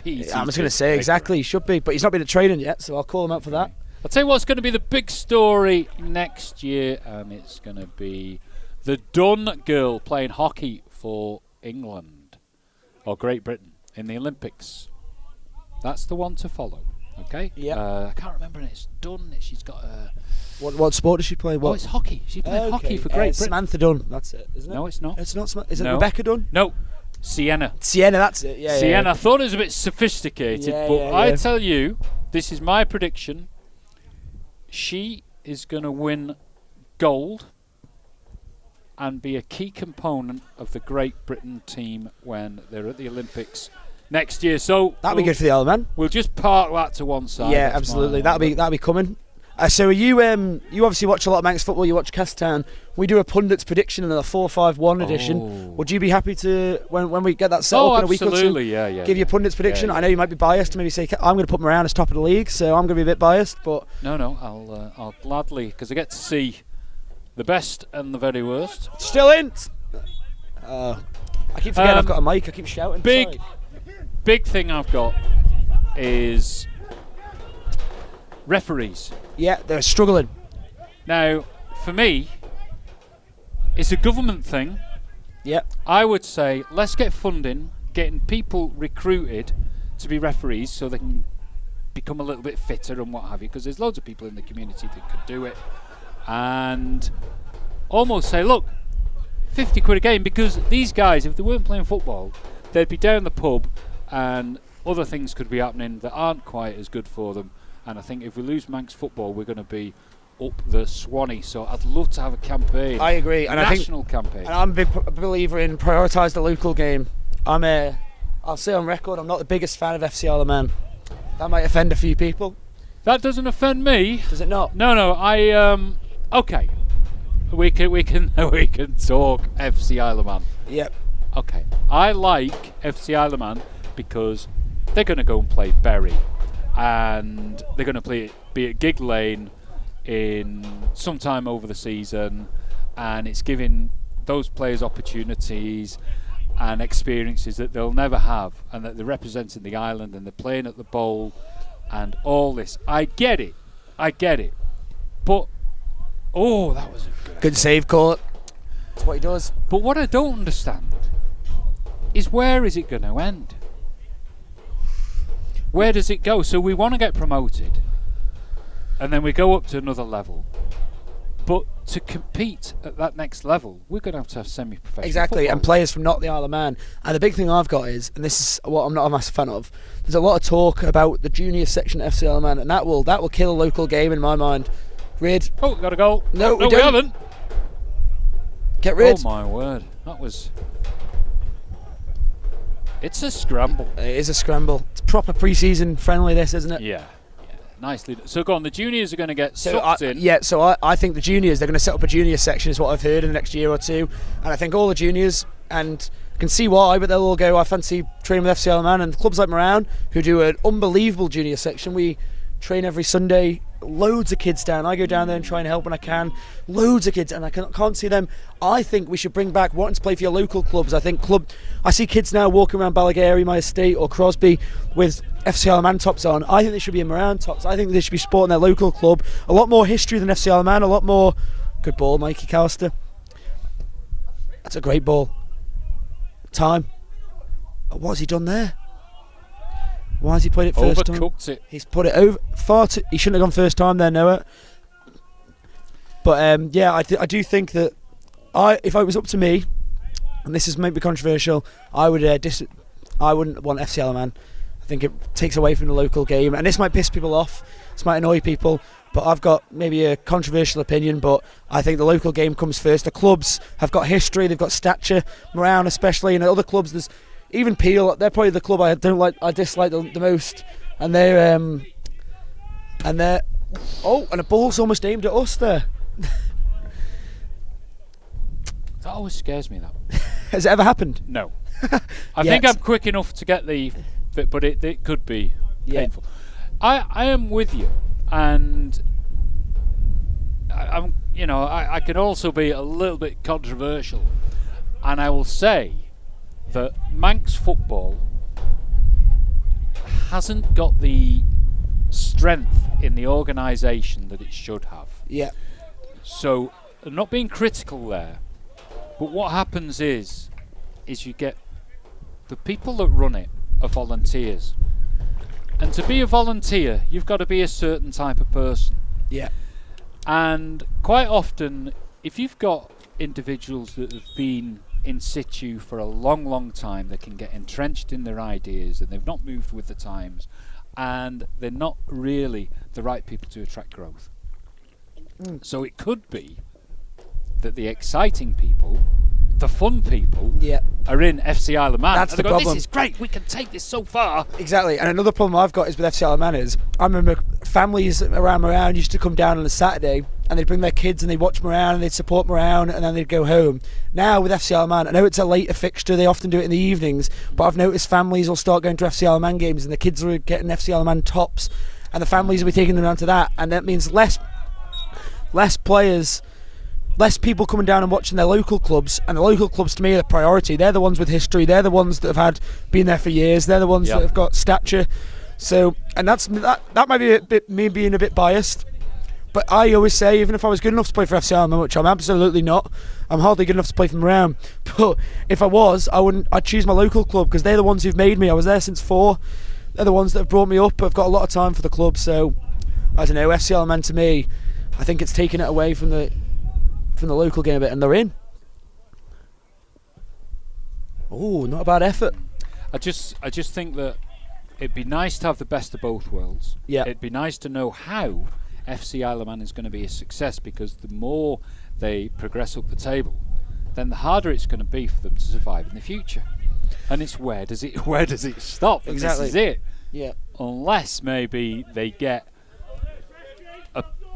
PE I was going to say, exactly, he should be. But he's not been at training yet, so I'll call him out for that. I'll tell you what's going to be the big story next year, and it's going to be the Dunn girl playing hockey for England. Or Great Britain in the Olympics. That's the one to follow. Okay. Yeah. I can't remember. It's Dunn. She's got a. What sport does she play? What? Oh, it's hockey. She's playing hockey for Great Britain. Samantha Dunn. That's it, isn't it? No, it's not. It's not. Is it Rebecca Dunn? No. Sienna. That's it. Yeah. Sienna. I thought it was a bit sophisticated, but I tell you, this is my prediction. She is going to win gold, and be a key component of the Great Britain team when they're at the Olympics next year. So That'd be good for the Isle of Man. We'll just park that to one side. Yeah, That's absolutely. my- That'll be coming. So are you you obviously watch a lot of Manx football. You watch Castown. We do a pundits prediction in the 4-5-1 edition. Would you be happy to when we get that set up in a week or two? Absolutely, yeah. Give you a pundits prediction. Yeah. I know you might be biased. Maybe say I'm going to put Marown as top of the league, so I'm going to be a bit biased. But No, I'll gladly, because I get to see the best and the very worst. still in. I keep forgetting I've got a mic. I keep shouting. Sorry. Big thing I've got is referees. Yeah, they're struggling. Now, for me, it's a government thing. Yeah. I would say let's get funding, getting people recruited to be referees so they can become a little bit fitter and what have you, because there's loads of people in the community that could do it, and almost say, look, 50 quid a game, because these guys, if they weren't playing football, they'd be down the pub and other things could be happening that aren't quite as good for them. And I think if we lose Manx football, we're going to be up the Swanee. So I'd love to have a campaign. I agree, and national campaign. And I'm a big believer in prioritise the local game. I'll say on record, I'm not the biggest fan of FC Isle of Man. That might offend a few people. That doesn't offend me. Does it not? No. Okay. We can talk FC Isle of Man. Yep. Okay. I like FC Isle of Man because they're going to go and play Bury, and they're going to be at Gig Lane in sometime over the season, and it's giving those players opportunities and experiences that they'll never have, and that they're representing the island and they're playing at the bowl and all this. I get it, but that was a good save, call it. That's what he does. But what I don't understand is, where is it going to end? Where does it go? So we want to get promoted, and then we go up to another level. But to compete at that next level, we're going to have semi-professional Exactly, football. and players from not the Isle of Man. And the big thing I've got is, and this is what I'm not a massive fan of, there's a lot of talk about the junior section at FC Isle of Man, and that will kill a local game in my mind. Rid. Oh, got a goal. No, we don't. haven't. Get rid. Oh my word, that was... It's a scramble. It is a scramble. It's proper pre-season friendly, this, isn't it? Yeah. Nicely done. So go on, the juniors are going to get sucked in. Yeah, so I think the juniors, they're going to set up a junior section is what I've heard in the next year or two. And I think all the juniors, and I can see why, but they'll all go, I fancy training with FC Isle of Man. And clubs like Marown, who do an unbelievable junior section, we train every Sunday, loads of kids down. I go down there and try and help when I can. Loads of kids, and I can't see them. I think we should bring back wanting to play for your local clubs. I see kids now walking around Balagary, my estate, or Crosby with FC Isle of Man tops on. I think they should be in Marown tops. I think they should be supporting their local club. A lot more history than FC Isle of Man, a lot more... Good ball, Mikey Callister. That's a great ball. Time. What has he done there? Why has he played it first time? Overcooked it. He's put it over far too... He shouldn't have gone first time there, Noah. But yeah, I do think that if it was up to me, and this is maybe controversial, I would I wouldn't want FC Isle of Man. I think it takes away from the local game, and this might piss people off, this might annoy people, but I've got maybe a controversial opinion, but I think the local game comes first. The clubs have got history, they've got stature, Marown especially, and other clubs, there's even Peel, they're probably the club I dislike the most, and they're oh, and a ball's almost aimed at us there. That always scares me, that. Has it ever happened? No. I think I'm quick enough to get but it could be painful. I am with you, and I can also be a little bit controversial, and I will say that Manx football hasn't got the strength in the organisation that it should have. Yeah. So, I'm not being critical there, but what happens is you get the people that run it are volunteers, and to be a volunteer you've got to be a certain type of person. Yeah. And quite often, if you've got individuals that have been in situ for a long time, they can get entrenched in their ideas and they've not moved with the times, and they're not really the right people to attract growth. So it could be that the exciting people, the fun people, Yeah. are in FC Isle of Man. That's and they the go, problem. This is great. We can take this so far. Exactly. And another problem I've got is with FC Isle of Man is I remember families around Marown used to come down on a Saturday and they'd bring their kids and they'd watch Marown and they'd support Marown and then they'd go home. Now with FC Isle of Man, I know it's a later fixture, they often do it in the evenings, but I've noticed families will start going to FC Isle of Man games and the kids are getting FC Isle of Man tops and the families will be taking them down to that, and that means less players, less people coming down and watching their local clubs, and the local clubs to me are the priority. They're the ones with history, they're the ones that have been there for years, they're the ones that have got stature. So, and that might be a bit me being a bit biased, but I always say, even if I was good enough to play for FC Isle of Man, which I'm absolutely not, I'm hardly good enough to play for Marown, but if I was, I'd choose my local club because they're the ones who've made me. I was there since 4. They're the ones that have brought me up. I've got a lot of time for the club, so I don't know. FC Isle of Man to me, I think it's taken it away from the local game a bit, and they're in. Oh, not a bad effort. I just think that it'd be nice to have the best of both worlds. Yeah. It'd be nice to know how FC Isle of Man is going to be a success, because the more they progress up the table, then the harder it's going to be for them to survive in the future. And it's where does it stop? And Exactly. This is it. Yeah. Unless maybe they get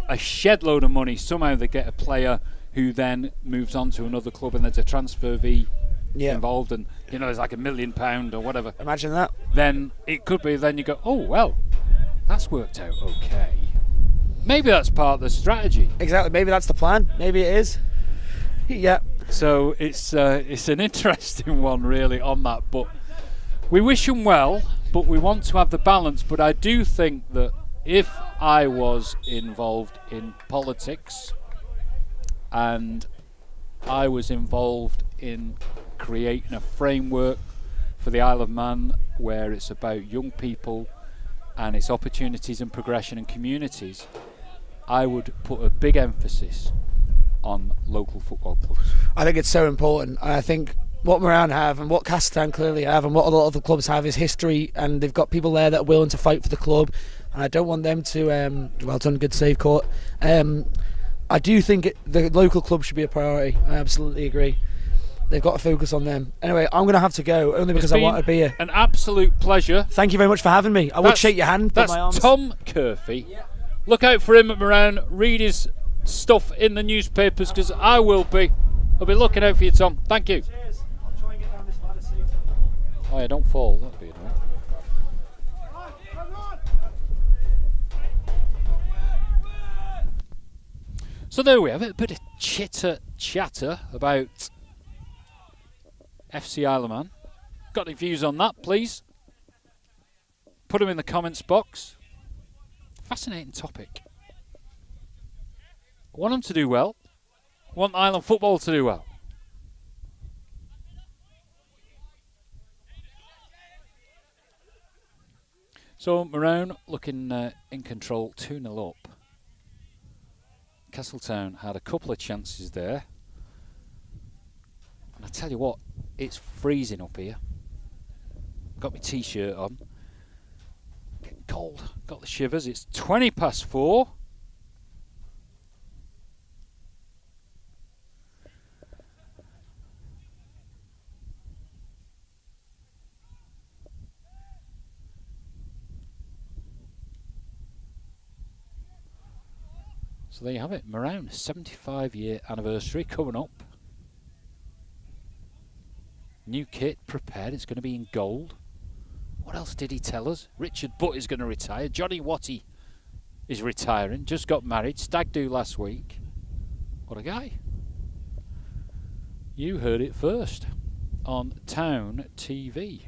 a shed load of money, somehow they get a player who then moves on to another club and there's a transfer fee involved, and there's like £1 million or whatever. Imagine that. Then it could be, then you go, oh well, that's worked out okay. Maybe that's part of the strategy. Exactly. Maybe that's the plan. Maybe it is. Yeah. So it's an interesting one really on that, but we wish them well, but we want to have the balance. But I do think that if I was involved in politics and I was involved in creating a framework for the Isle of Man where it's about young people and its opportunities and progression and communities, I would put a big emphasis on local football clubs. I think it's so important. I think what Marown have and what Castletown clearly have and what a lot of the clubs have is history, and they've got people there that are willing to fight for the club, and I don't want them to well done, good save, Court. I do think the local club should be a priority. I absolutely agree. They've got to focus on them. Anyway, I'm going to have to go, only because I want to be here. An absolute pleasure. Thank you very much for having me. I would shake your hand, but that's my arms. Tom Curfey. Yeah. Look out for him at Marown. Read his stuff in the newspapers, because I will be. I'll be looking out for you, Tom. Thank you. Cheers. I'll try and get down this ladder soon. Oh yeah, don't fall. That'd be annoying. So there we have it. A bit of chatter about FC Isle of Man. Got any views on that, please? Put them in the comments box. Fascinating topic. I want them to do well. I want Island football to do well. So Marown looking in control, 2-0 up. Castletown had a couple of chances there. And I tell you what, it's freezing up here. Got my t-shirt on. Getting cold. Got the shivers. It's 4:20. So there you have it. Marown, 75-year anniversary coming up. New kit prepared. It's going to be in gold. What else did he tell us? Richard Butt is going to retire. Johnny Watty is retiring. Just got married. Stag do last week. What a guy. You heard it first on Town TV.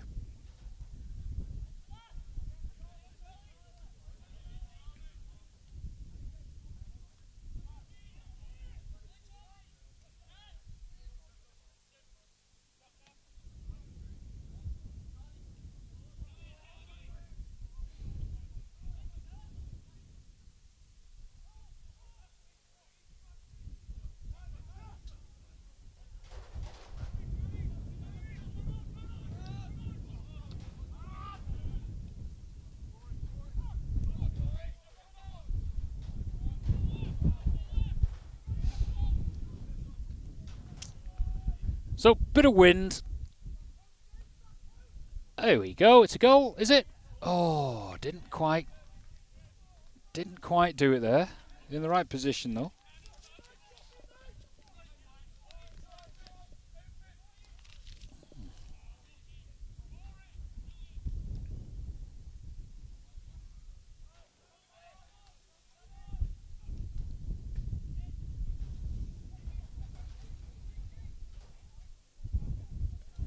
So, bit of wind. There we go. It's a goal, is it? Oh, didn't quite do it there. In the right position though.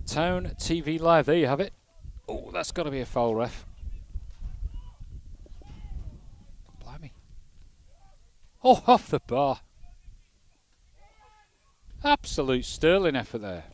Town TV Live, there you have it. Oh, that's got to be a foul, ref. Blimey. Oh, off the bar. Absolute sterling effort there.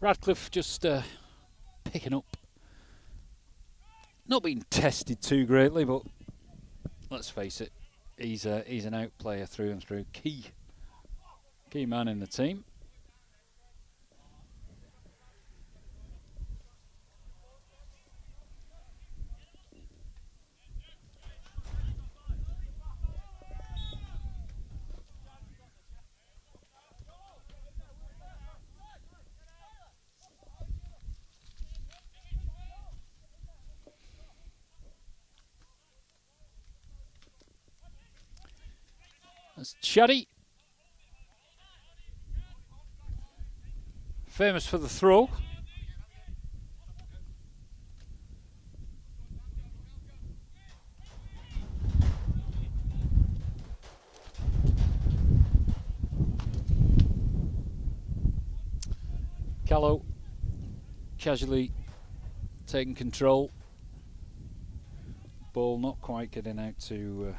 Radcliffe just picking up. Not being tested too greatly, but let's face it, he's an out player through and through. Key man in the team. That's Chaddy. Famous for the throw. Callow casually taking control. Ball not quite getting out to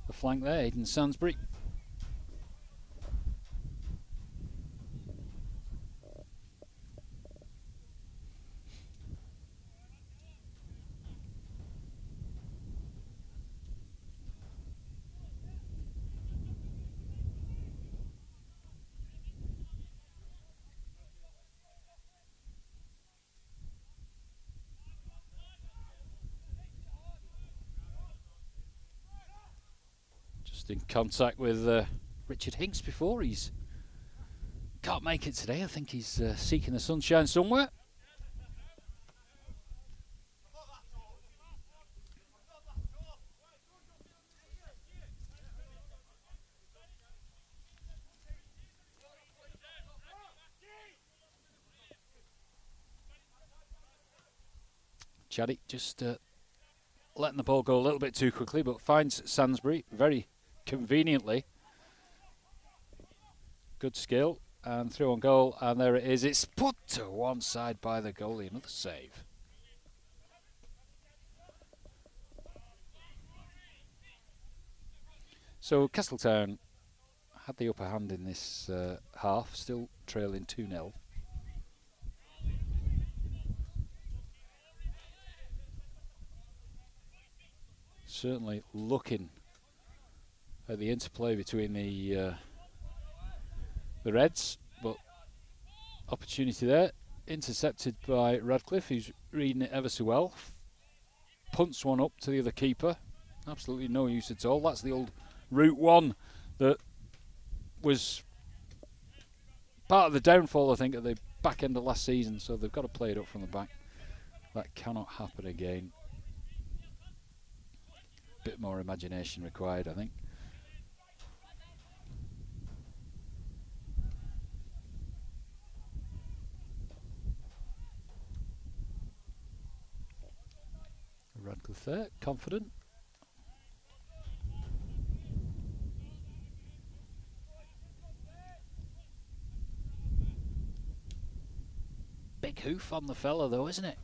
the flank there, Aidan Sansbury. In contact with Richard Hinks before. He's can't make it today. I think he's seeking the sunshine somewhere. Chaddy just letting the ball go a little bit too quickly, but finds Sansbury very conveniently. Good skill and through on goal, and there it is. It's put to one side by the goalie. Another save. So Castletown had the upper hand in this half, still trailing 2-0. Certainly looking at the interplay between the Reds, but opportunity there, intercepted by Radcliffe, who's reading it ever so well. Punts one up to the other keeper, absolutely no use at all. That's the old Route 1 that was part of the downfall, I think, at the back end of last season, so they've got to play it up from the back. That cannot happen again. Bit more imagination required, I think. Radcliffe there, confident. hoof on the fella though, isn't it?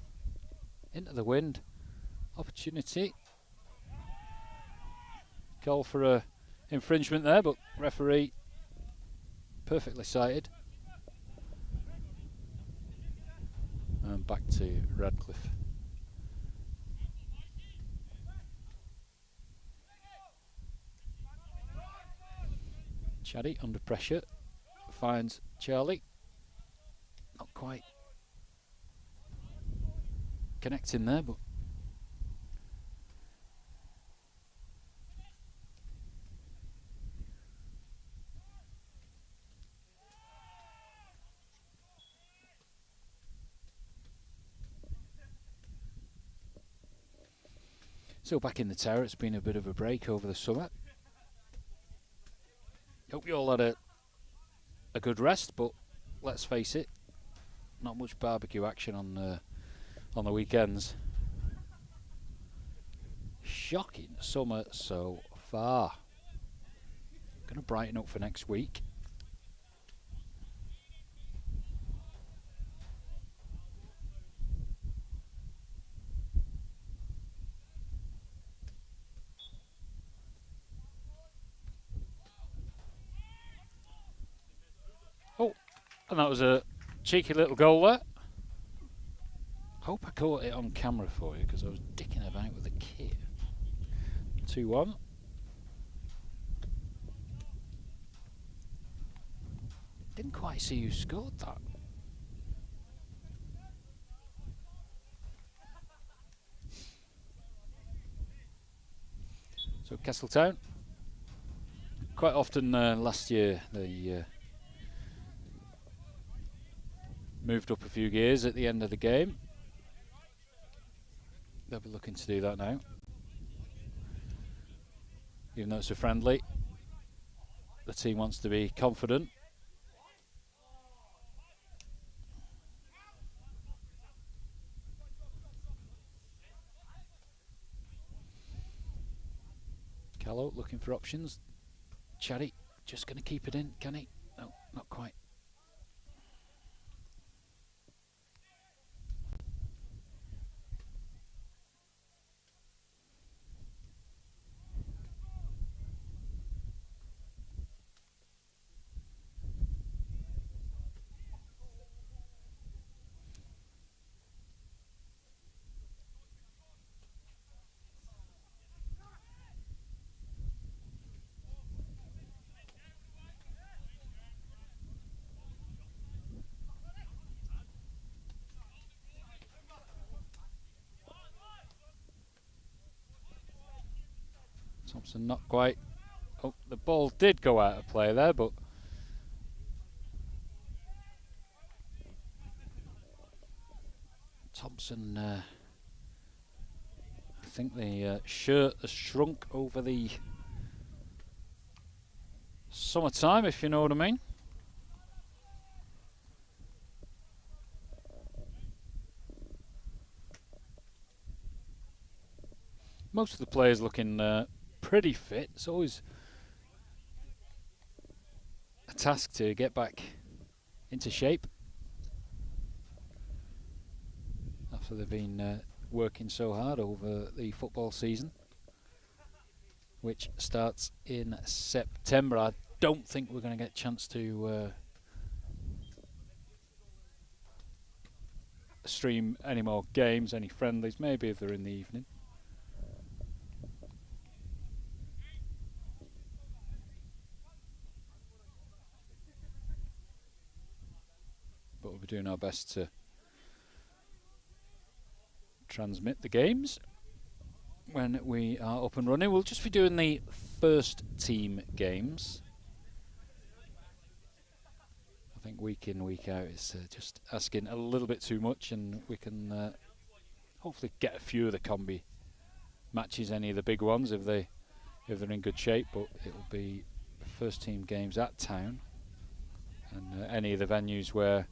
Into the wind. Opportunity. Call for a infringement there, but referee perfectly sighted. And back to Radcliffe. Chaddy under pressure, finds Charlie. Not quite connecting there, but still back in the tower. It's been a bit of a break over the summer. Hope you all had a good rest, but let's face it, not much barbecue action on the weekends. Shocking summer so far. Gonna brighten up for next week. Oh, and that was a cheeky little goal there. Hope I caught it on camera for you because I was dicking about with the kit. 2-1. Didn't quite see who scored that. So Castletown, quite often last year they moved up a few gears at the end of the game. They'll be looking to do that now. Even though it's a friendly, the team wants to be confident. Callow looking for options. Chaddy just going to keep it in, can he? No, not quite. Thompson not quite. Oh, the ball did go out of play there, but Thompson, I think the shirt has shrunk over the summertime, if you know what I mean. Most of the players looking pretty fit. It's always a task to get back into shape after they've been working so hard over the football season, which starts in September. I don't think we're going to get a chance to stream any more games, any friendlies, maybe if they're in the evening. But we'll be doing our best to transmit the games when we are up and running. We'll just be doing the first team games. I think week in, week out is just asking a little bit too much, and we can hopefully get a few of the combi matches, any of the big ones if they're in good shape. But it will be first team games at town, and any of the venues where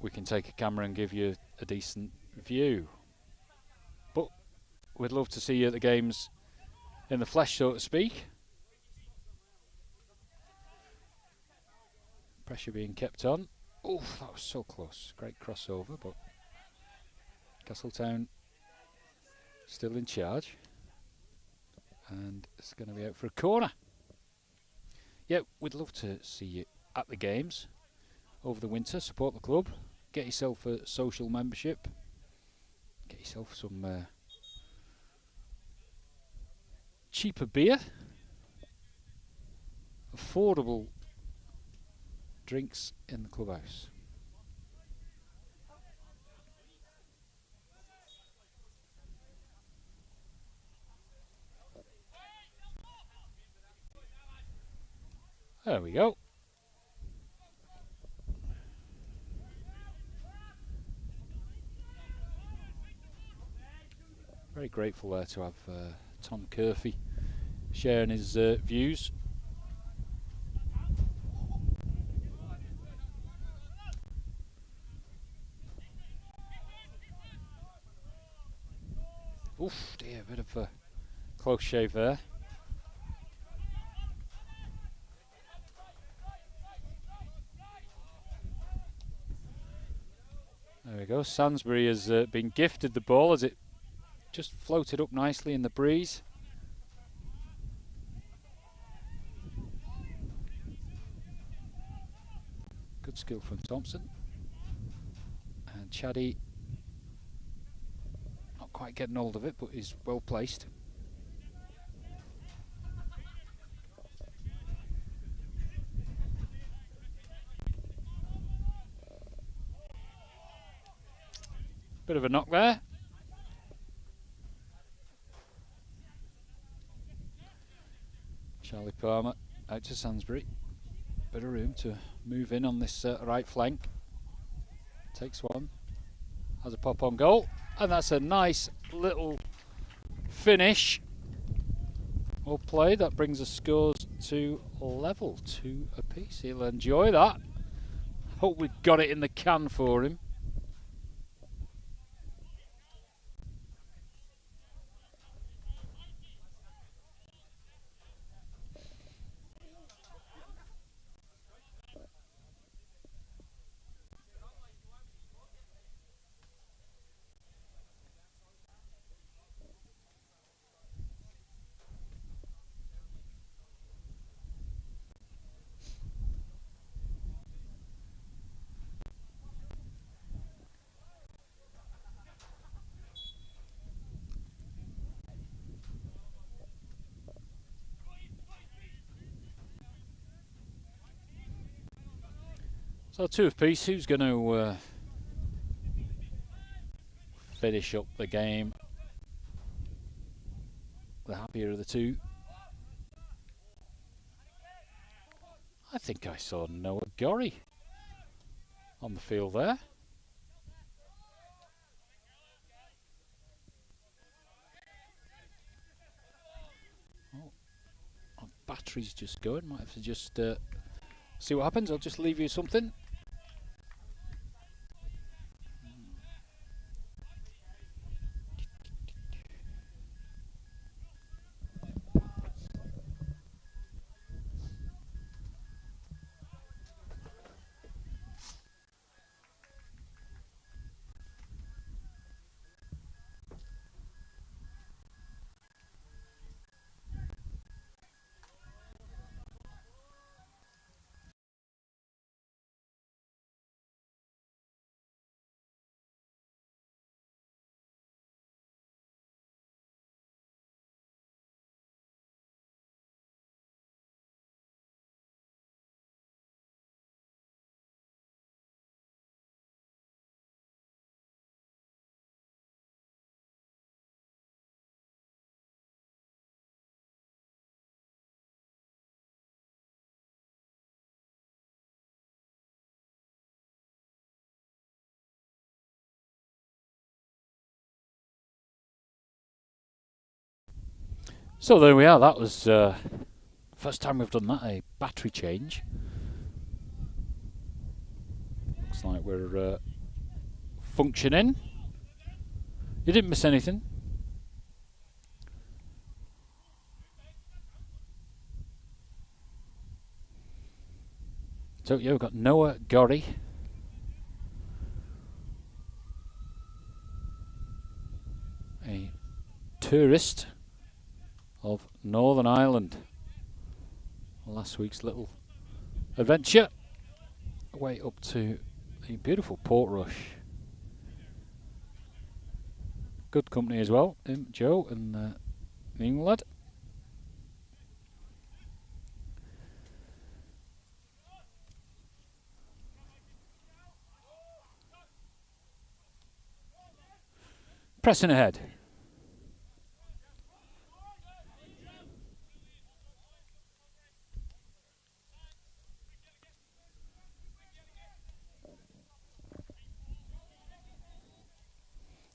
we can take a camera and give you a decent view. But we'd love to see you at the games in the flesh, so to speak. Pressure being kept on. Oh, that was so close. Great crossover, but Castletown still in charge. And it's going to be out for a corner. Yeah, we'd love to see you at the games over the winter. Support the club. Get yourself a social membership. Get yourself some cheaper beer. Affordable drinks in the clubhouse. There we go. Very grateful there to have Tom Curfey sharing his views. Oof, dear, a bit of a close shave there. There we go. Sainsbury has been gifted the ball as it just floated up nicely in the breeze. Good skill from Thompson. And Chaddy not quite getting hold of it, but is well placed. Bit of a knock there. Charlie Palmer out to Sainsbury. Bit of room to move in on this right flank. Takes one. Has a pop on goal. And that's a nice little finish. Well played. That brings the scores to level, 2 apiece. He'll enjoy that. Hope we got it in the can for him. So 2 apiece. Who's going to finish up the game? The happier of the two. I think I saw Noah Gorry on the field there. Oh, our battery's just going. Might have to just see what happens. I'll just leave you something. So there we are. That was first time we've done that, a battery change. Looks like we're functioning. You didn't miss anything. So yeah, we've got Noah Gorry tourist of Northern Ireland. Last week's little adventure way up to the beautiful Portrush. Good company as well, him, Joe and the young lad. Pressing ahead.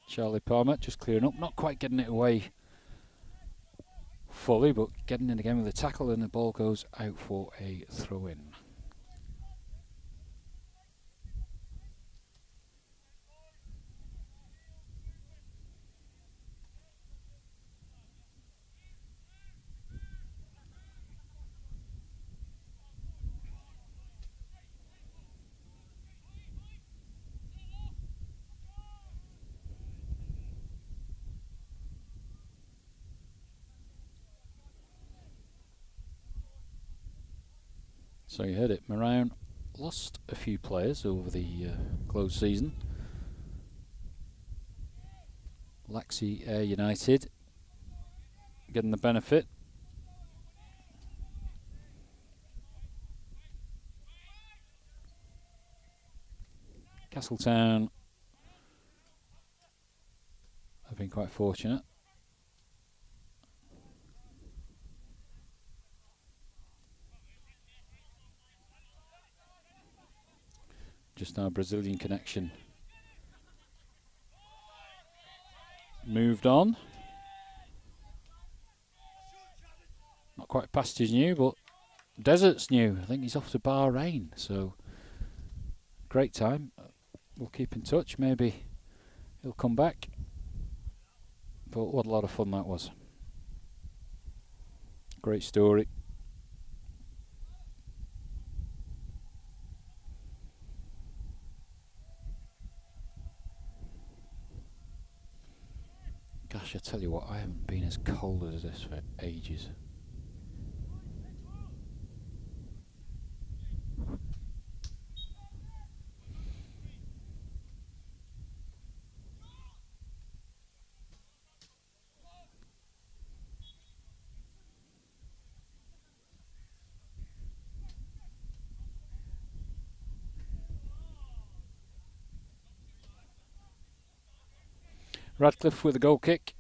Charlie Palmer just clearing up, not quite getting it away fully, but getting in again with a tackle, and the ball goes out for a throw-in. So you heard it, Marown lost a few players over the closed season. Laxey Ayr United getting the benefit. Castletown have been quite fortunate. Just now, Brazilian connection moved on. Not quite past his new, but Desert's new. I think he's off to Bahrain, so great time. We'll keep in touch. Maybe he'll come back. But what a lot of fun that was. Great story. Gosh, I tell you what, I haven't been as cold as this for ages. Radcliffe with a goal kick.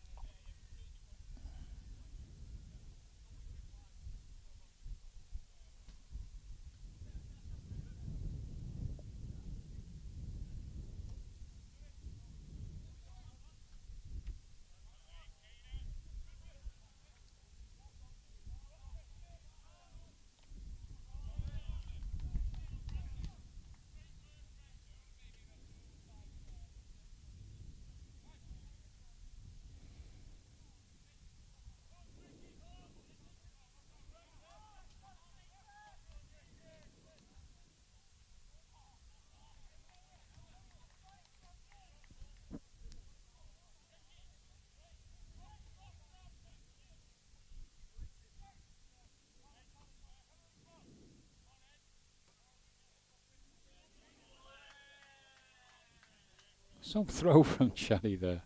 Some throw from Shaddy there.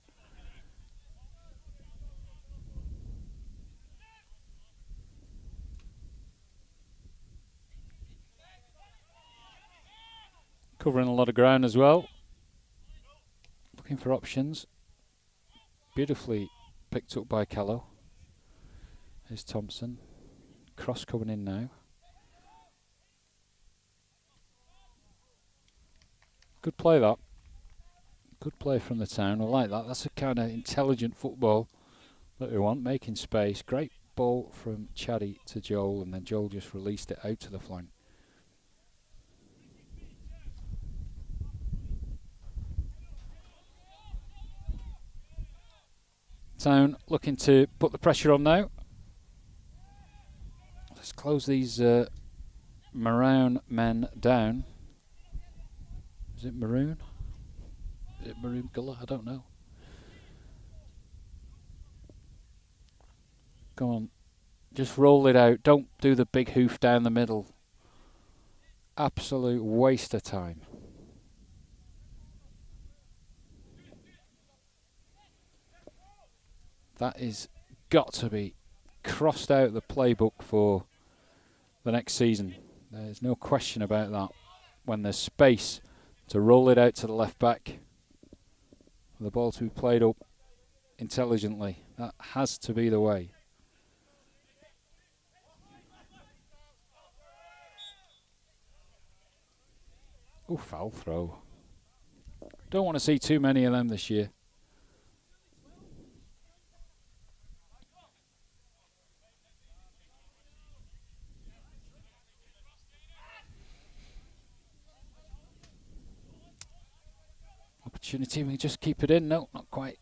Covering a lot of ground as well. Looking for options. Beautifully picked up by Callow. Here's Thompson. Cross coming in now. Good play that. Good play from the town. I like that. That's a kind of intelligent football that we want. Making space. Great ball from Chaddy to Joel, and then Joel just released it out to the flank. Town looking to put the pressure on now. Let's close these Marown men down. Is it maroon? Is it maroon colour? I don't know. Come on. Just roll it out. Don't do the big hoof down the middle. Absolute waste of time. That is got to be crossed out of the playbook for the next season. There's no question about that. When there's space to roll it out to the left back, the ball to be played up intelligently. That has to be the way. Oh, foul throw. Don't want to see too many of them this year. Opportunity, we just keep it in. No, not quite.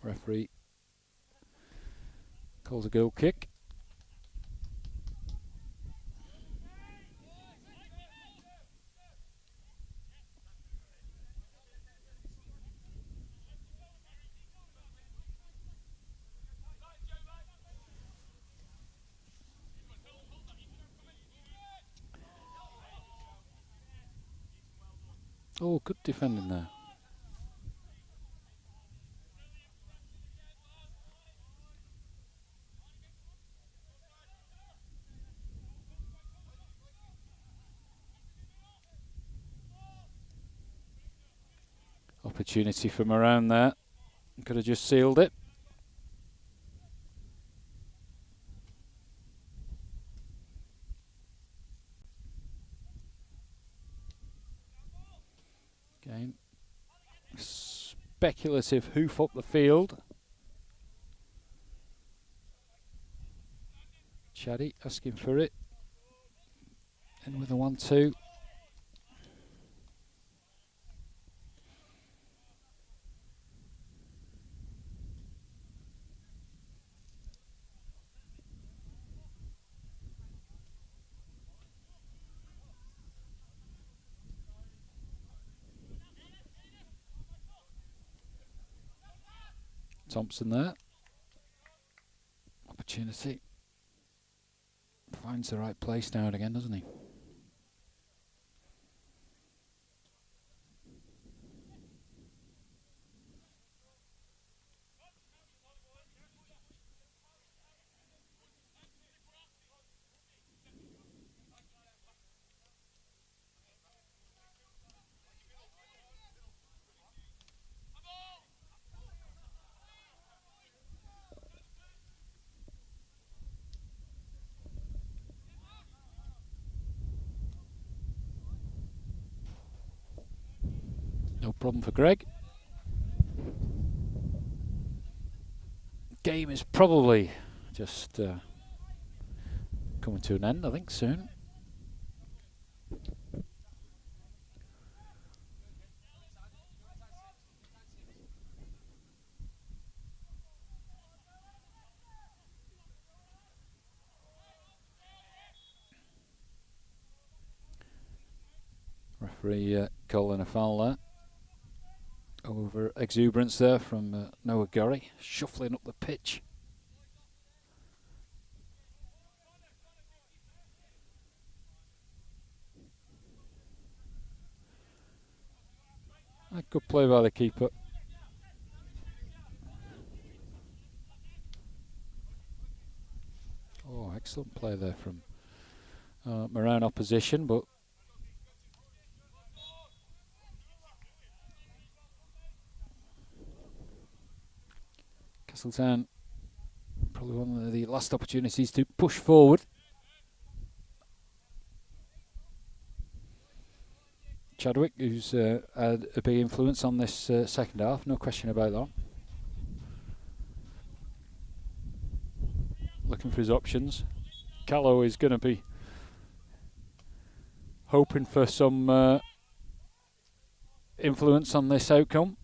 Referee calls a goal kick. Oh, good defending there. Opportunity from around there. Could have just sealed it. Again, speculative hoof up the field. Chaddy asking for it. In with a 1-2. Thompson there. Opportunity. Finds the right place now and again, doesn't he? No problem for Greg. Game is probably just coming to an end, I think, soon. Referee calling a foul there. Over exuberance there from Noah Gorry, shuffling up the pitch. A good play by the keeper. Oh, excellent play there from Marown opposition, but Castletown probably one of the last opportunities to push forward. Chadwick, who's had a big influence on this second half, no question about that. Looking for his options. Callow is going to be hoping for some influence on this outcome.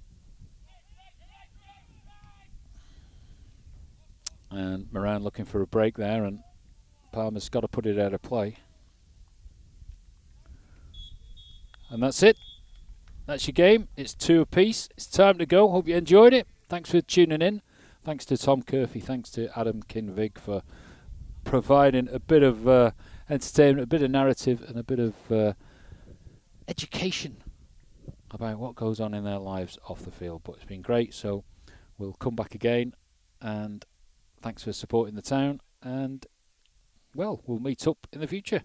And Marown looking for a break there, and Palmer's got to put it out of play. And that's it. That's your game. It's 2 apiece. It's time to go. Hope you enjoyed it. Thanks. thanks for tuning in. Thanks to Tom Curfey. Thanks to Adam Kinvig for providing a bit of entertainment, a bit of narrative, and a bit of education about what goes on in their lives off the field. But it's been great, so we'll come back again, and thanks for supporting the town, and well, we'll meet up in the future.